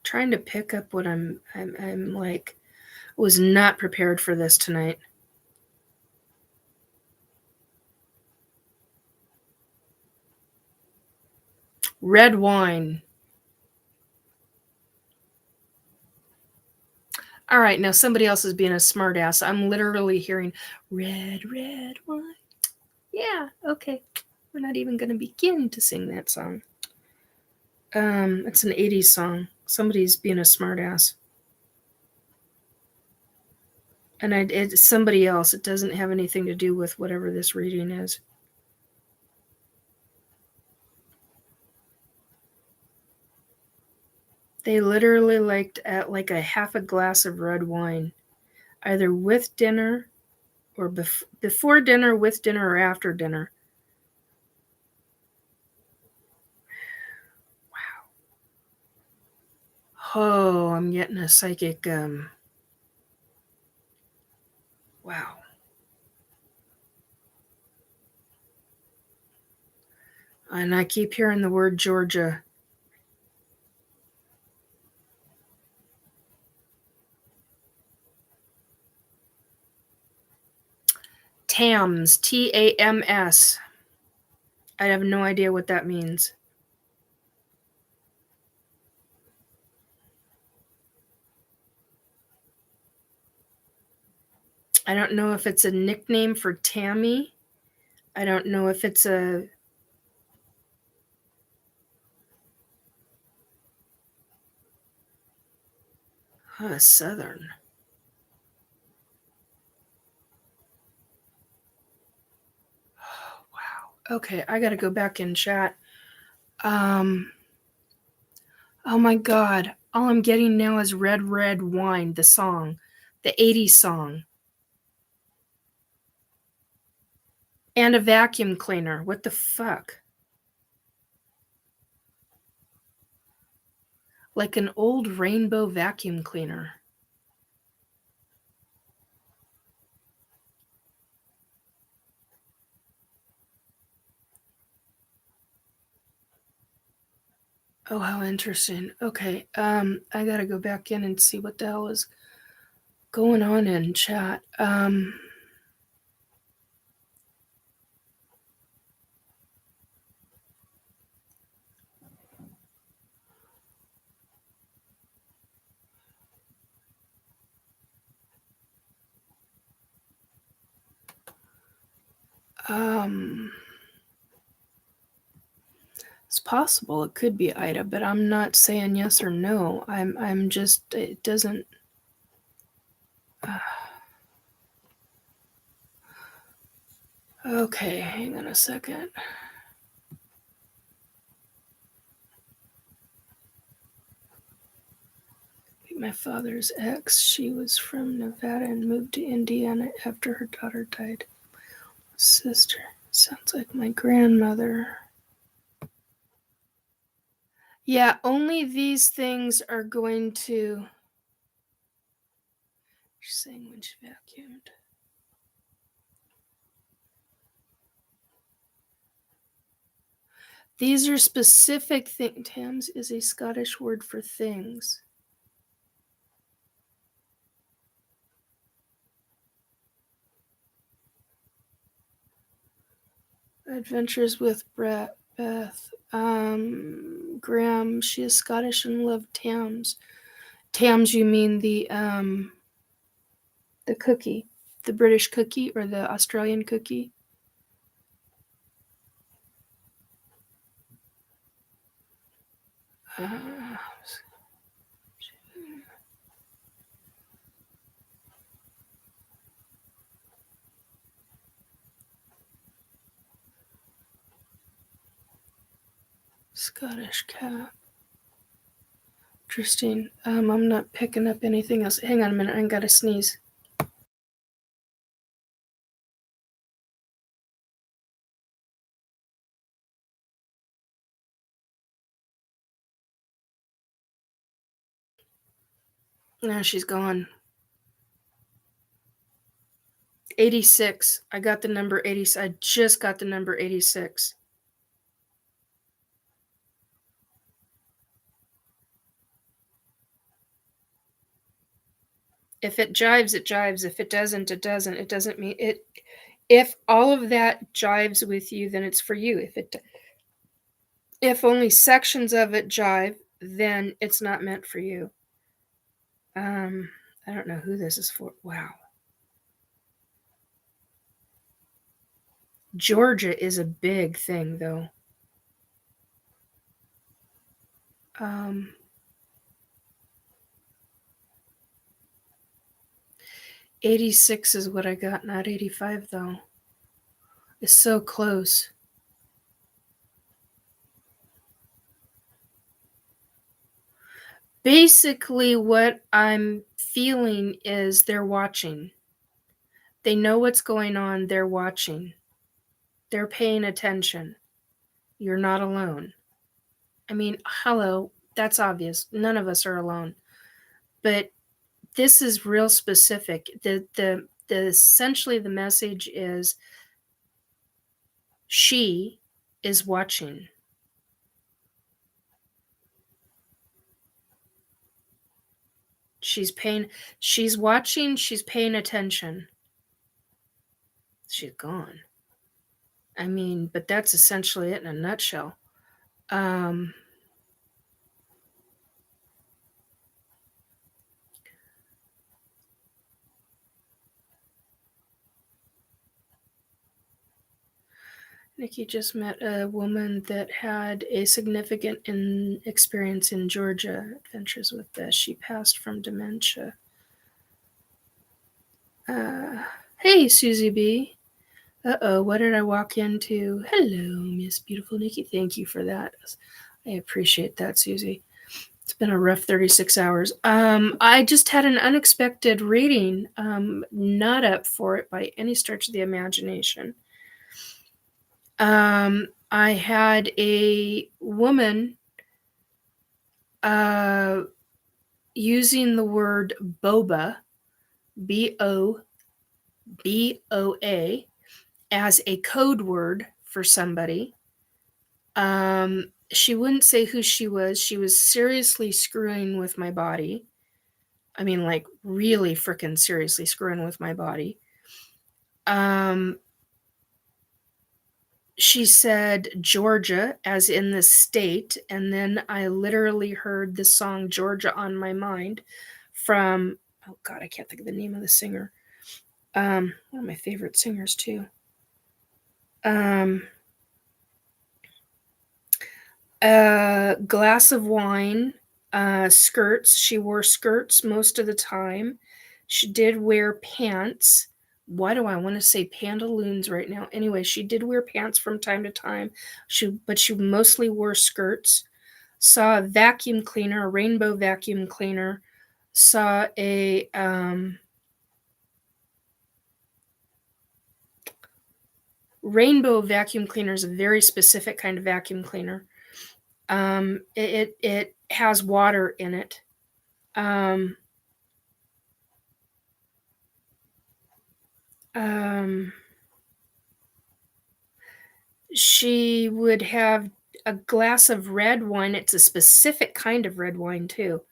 Trying to pick up what I'm like, was not prepared for this tonight. Red wine. All right, now somebody else is being a smartass. I'm literally hearing red wine. Yeah, okay. We're not even going to begin to sing that song. It's an 80s song. Somebody's being a smartass. And it's somebody else. It doesn't have anything to do with whatever this reading is. They literally liked at like a half a glass of red wine, either with dinner or before dinner, with dinner, or after dinner. Wow. Oh, I'm getting a psychic. Wow. And I keep hearing the word Georgia. Tams, Tams. I have no idea what that means. I don't know if it's a nickname for Tammy. I don't know if it's a Southern. Oh, wow. Okay, I gotta go back in chat. Oh my God. All I'm getting now is Red Wine, the song. The 80s song. And a vacuum cleaner. What the fuck? Like an old rainbow vacuum cleaner. Oh, how interesting. Okay, I gotta go back in and see what the hell is going on in chat. It's possible it could be Ida, but I'm not saying yes or no. I'm just, it doesn't. Okay, hang on a second. My father's ex, she was from Nevada and moved to Indiana after her daughter died. Sister, sounds like my grandmother. Yeah, only these things are going to. She's saying when she vacuumed. These are specific things. Tams is a Scottish word for things. Adventures with Beth. Graham, she is Scottish and loved Tams. Tams, you mean the cookie, the British cookie or the Australian cookie? Uh, Scottish cat. Interesting. I'm not picking up anything else. Hang on a minute. I gotta sneeze. Now she's gone. 86. I got the number 80. I just got the number 86. If it jives, it jives. If it doesn't, it doesn't. It doesn't mean it. If all of that jives with you, then it's for you. If only sections of it jive, then it's not meant for you. I don't know who this is for. Wow. Georgia is a big thing, though. 86 is what I got, not 85, though. It's so close. Basically, what I'm feeling is they're watching. They know what's going on. They're watching. They're paying attention. You're not alone. I mean, hello, that's obvious. None of us are alone. But this is real specific. The essentially the message is she is watching. She's watching, she's paying attention. She's gone. I mean, but that's essentially it in a nutshell. Nikki just met a woman that had a significant experience in Georgia, adventures with this. She passed from dementia. Hey, Susie B. Uh-oh, what did I walk into? Hello, Miss Beautiful Nikki. Thank you for that. I appreciate that, Susie. It's been a rough 36 hours. I just had an unexpected reading. Not up for it by any stretch of the imagination. I had a woman using the word BoBoa, BoBoa, as a code word for somebody. She wouldn't say who she was. She was seriously screwing with my body. I mean, like, really freaking seriously screwing with my body. She said Georgia, as in the state, and then I literally heard the song Georgia on my mind from, oh God, I can't think of the name of the singer. One of my favorite singers, too. A glass of wine, skirts. She wore skirts most of the time. She did wear pants. Why do I want to say pantaloons right now? Anyway, she did wear pants from time to time. But she mostly wore skirts. Saw a vacuum cleaner, a rainbow vacuum cleaner. Saw a rainbow vacuum cleaner is a very specific kind of vacuum cleaner. It has water in it. She would have a glass of red wine. It's a specific kind of red wine, too.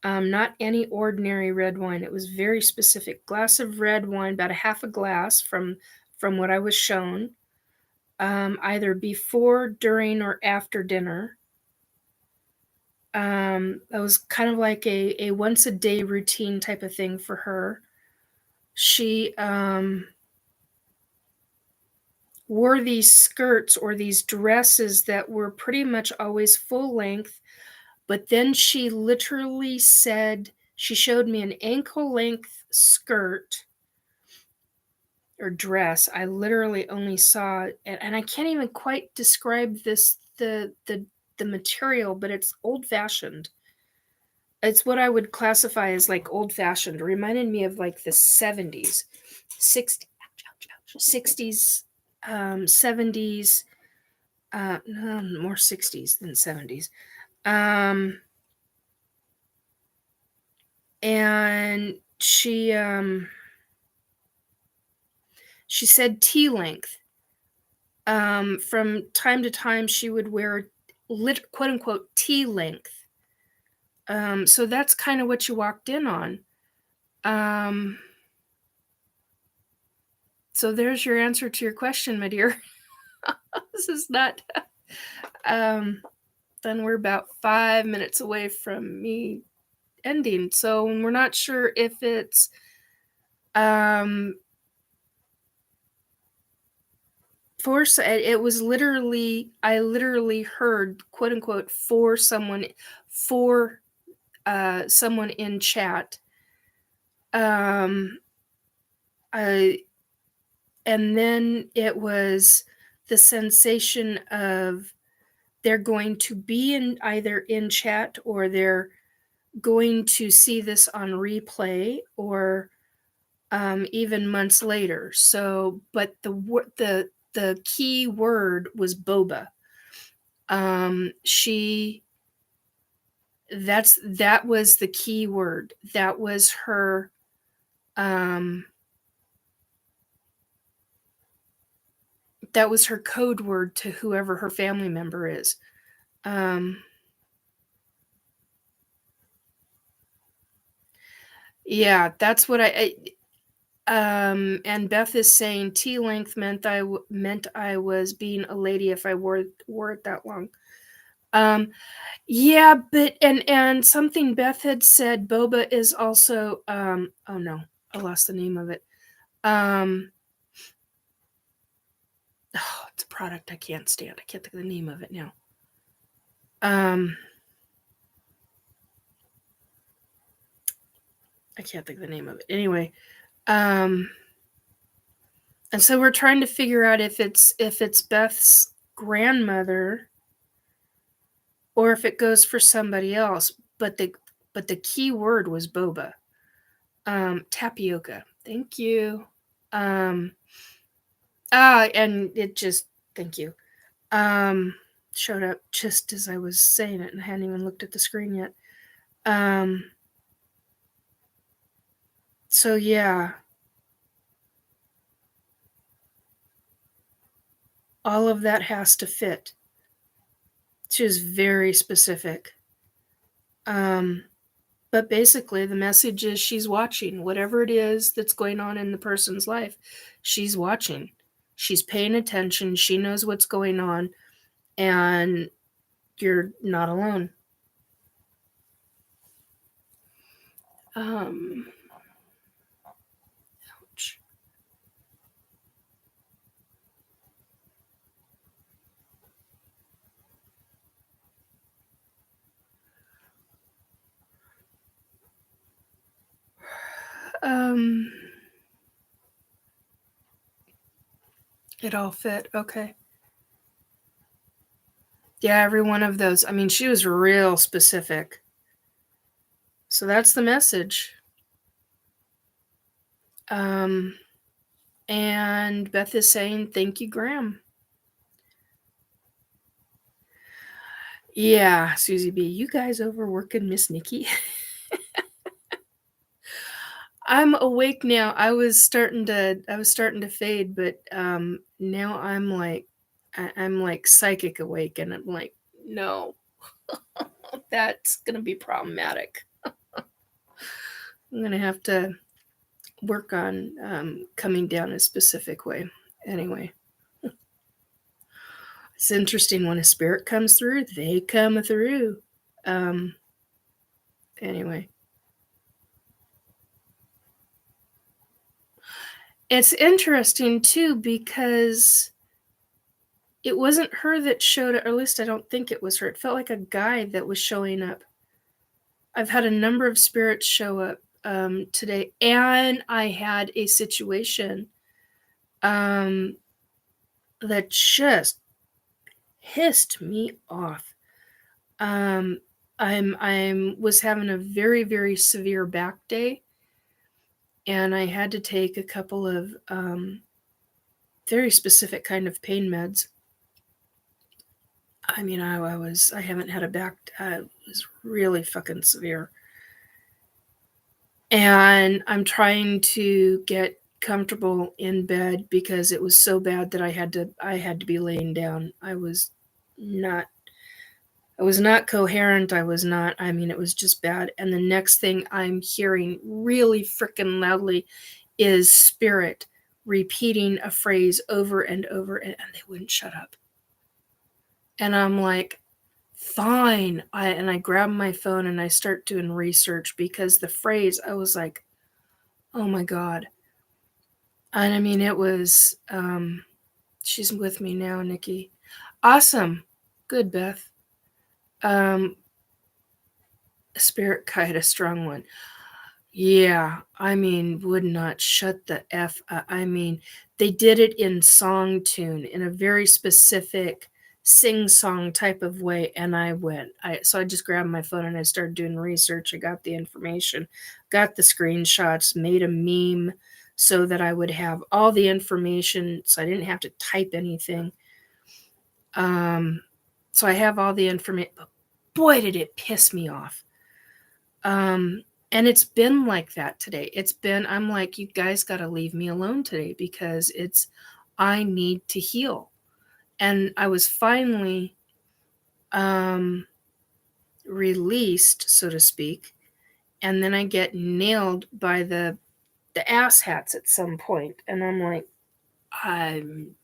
Not any ordinary red wine. It was very specific. Glass of red wine, about a half a glass from what I was shown, either before, during, or after dinner. That was kind of like a once a day routine type of thing for her. She wore these skirts or these dresses that were pretty much always full length, But then she literally said, she showed me an ankle-length skirt or dress. I literally only saw, and I can't even quite describe the material, but it's old-fashioned. It's what I would classify as like old-fashioned. It reminded me of like the 70s, 60s, 70s, no, more 60s than 70s. And she said tea length. From time to time, she would wear quote unquote tea length. So that's kind of what you walked in on. So there's your answer to your question, my dear. This is not. Then we're about 5 minutes away from me ending. So we're not sure if it's force. It was literally, I literally heard quote unquote for someone in chat. And then it was the sensation of they're going to be in either in chat, or they're going to see this on replay, or even months later. So, but the key word was boba. That was the key word. That was her. That was her code word to whoever her family member is. Yeah, that's what and Beth is saying tea length meant I was being a lady if I wore it that long. Yeah, but and something Beth had said, boba is also oh no, I lost the name of it. Oh, it's a product I can't stand. I can't think of the name of it now. I can't think of the name of it. Anyway, and so we're trying to figure out if it's Beth's grandmother or if it goes for somebody else. But the key word was boba. Tapioca. Thank you. And it just, thank you. Showed up just as I was saying it, and I hadn't even looked at the screen yet. So yeah. All of that has to fit. She was very specific. But basically, the message is she's watching. Whatever it is that's going on in the person's life, she's watching. She's paying attention. She knows what's going on. And you're not alone. Ouch. It all fit. Okay. Yeah, every one of those. I mean, she was real specific. So that's the message. And Beth is saying, thank you, Graham. Yeah, Susie B, you guys overworking Miss Nikki? I'm awake now. I was starting to fade, but now I'm like psychic awake, and I'm like, no, that's gonna be problematic. I'm gonna have to work on coming down a specific way. Anyway, it's interesting when a spirit comes through, they come through. Anyway. It's interesting too, because It wasn't her that showed up, or at least I don't think it was her. It felt like a guy that was showing up. I've had a number of spirits show up today, and I had a situation that just pissed me off. I'm was having a very, very severe back day, and I had to take a couple of very specific kind of pain meds. I mean, I haven't had a back, it was really fucking severe. And I'm trying to get comfortable in bed because it was so bad that I had to be laying down. I was not coherent. I mean, it was just bad. And the next thing I'm hearing really freaking loudly is spirit repeating a phrase over and over, and they wouldn't shut up. And I'm like, fine. I grab my phone and I start doing research because the phrase, I was like, oh my God. And I mean, it was, she's with me now, Nikki. Awesome. Good, Beth. Spirit guide, a strong one. Yeah, I mean, would not shut the F up. I mean, they did it in song tune, in a very specific sing-song type of way, and so I just grabbed my phone and I started doing research. I got the information, got the screenshots, made a meme so that I would have all the information, so I didn't have to type anything. So I have all the information, but boy, did it piss me off. And it's been like that today. I'm like, you guys got to leave me alone today because I need to heal. And I was finally released, so to speak. And then I get nailed by the ass hats at some point. And I'm like, I'm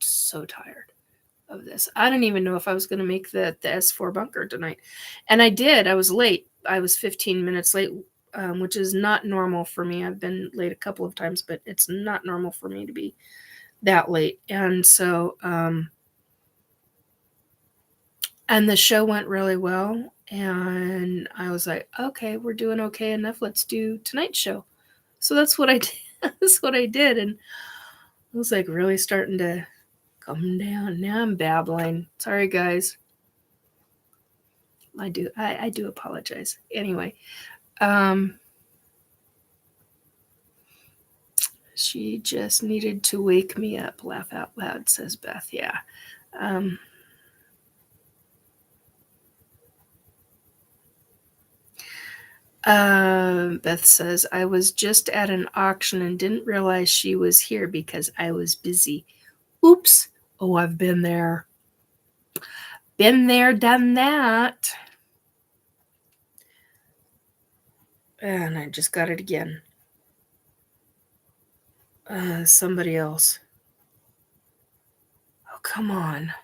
so tired of this. I didn't even know if I was going to make the S4 bunker tonight. And I did. I was late. I was 15 minutes late, which is not normal for me. I've been late a couple of times, but it's not normal for me to be that late. And so, and the show went really well. And I was like, okay, we're doing okay enough. Let's do tonight's show. So that's what I did. That's what I did. And I was like really starting to come down. Now I'm babbling. Sorry, guys. I do apologize. Anyway, she just needed to wake me up. Laugh out loud, says Beth. Yeah. Beth says, I was just at an auction and didn't realize she was here because I was busy. Oops. Oh, I've been there. Been there, done that. And I just got it again. Somebody else. Oh, come on.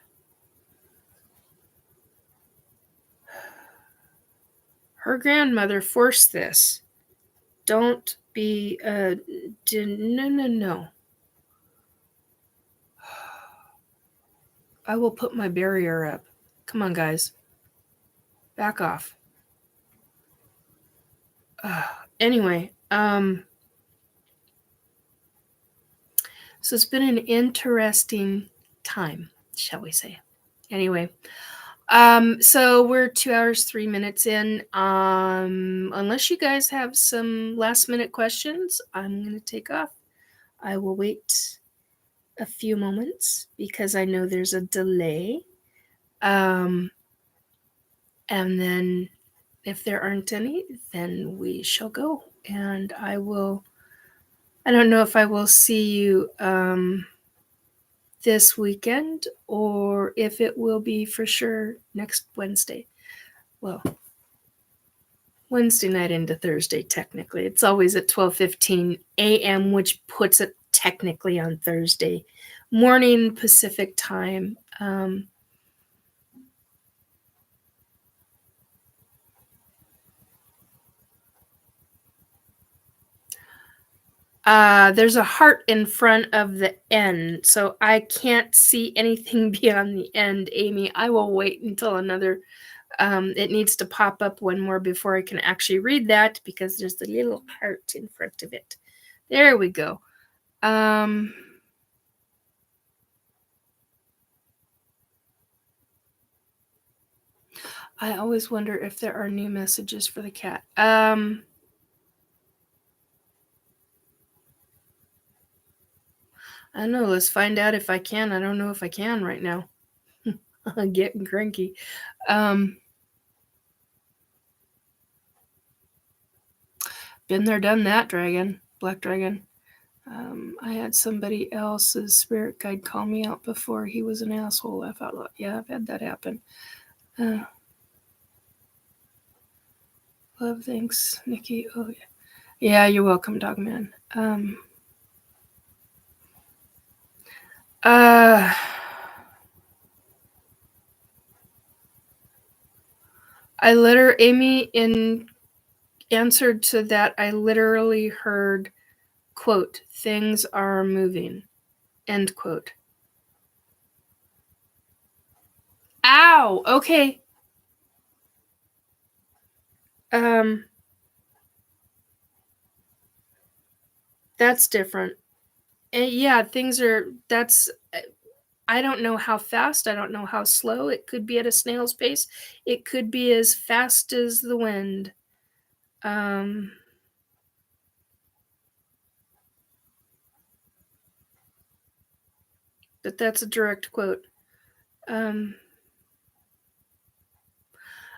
Her grandmother forced this. Don't be, no. I will put my barrier up. Come on, guys. Back off. Anyway, so it's been an interesting time, shall we say. Anyway, so we're 2 hours, 3 minutes in. Unless you guys have some last minute questions, I'm going to take off. I will wait a few moments because I know there's a delay. And then if there aren't any, then we shall go. And I don't know if I will see you this weekend or if it will be for sure next Wednesday. Well, Wednesday night into Thursday, technically. It's always at 12:15 a.m., which puts it technically on Thursday morning Pacific time. There's a heart in front of the N, so I can't see anything beyond the end, Amy. I will wait until another. It needs to pop up one more before I can actually read that because there's the little heart in front of it. There we go. I always wonder if there are new messages for the cat. I don't know. Let's find out if I can. I don't know if I can right now. I'm getting cranky. Been there, done that, dragon. Black dragon. I had somebody else's spirit guide call me out before. He was an asshole. I thought, yeah, I've had that happen. Love, thanks, Nikki. Oh, yeah. Yeah, you're welcome, Dogman. Amy, in answer to that, I literally heard, quote, things are moving, end quote. Ow! Okay. That's different. And yeah, things are, that's, I don't know how fast, I don't know how slow. It could be at a snail's pace. It could be as fast as the wind. But that's a direct quote.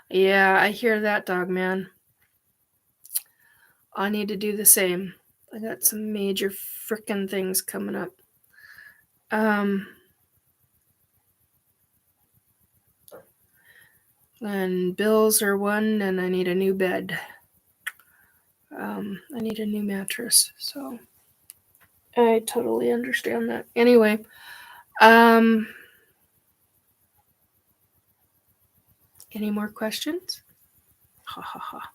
Yeah, I hear that, Dogman. I need to do the same. I got some major frickin' things coming up. And bills are one, and I need a new bed. I need a new mattress, so I totally understand that. Anyway, any more questions? Ha ha ha.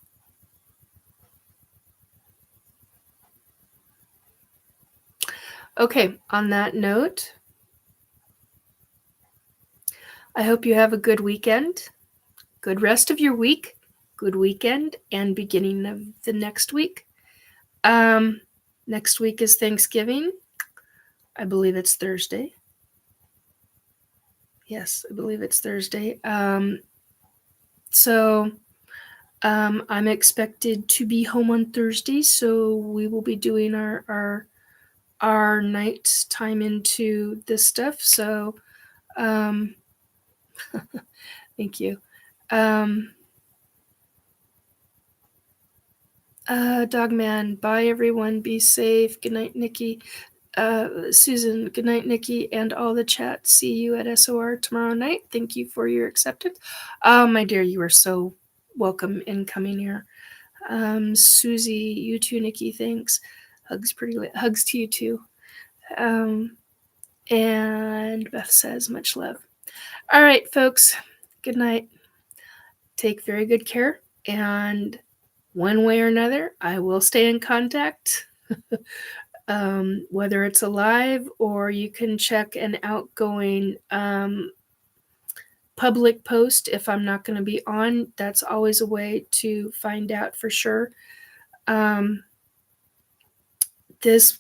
Okay, on that note, I hope you have a good weekend, good rest of your week, good weekend, and beginning of the next week. Next week is Thanksgiving. I believe it's Thursday. Yes, I believe it's Thursday. So I'm expected to be home on Thursday, so we will be doing our night time into this stuff. So thank you. Dogman, bye everyone. Be safe. Good night, Nikki. Susan, good night, Nikki, and all the chat. See you at SOR tomorrow night. Thank you for your acceptance. My dear, you are so welcome in coming here. Susie, you too, Nikki, thanks. Hugs hugs to you too. And Beth says much love. All right, folks, good night. Take very good care, and one way or another, I will stay in contact. Whether it's alive or you can check an outgoing public post if I'm not going to be on. That's always a way to find out for sure. This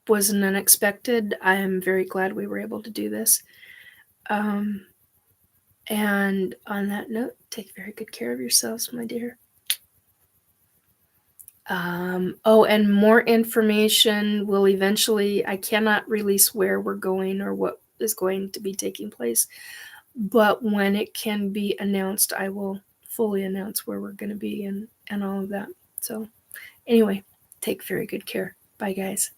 was an unexpected. I am very glad we were able to do this. And on that note, take very good care of yourselves, my dear. And more information will eventually, I cannot release where we're going or what is going to be taking place, but when it can be announced, I will fully announce where we're going to be and all of that. So anyway, take very good care. Bye, guys.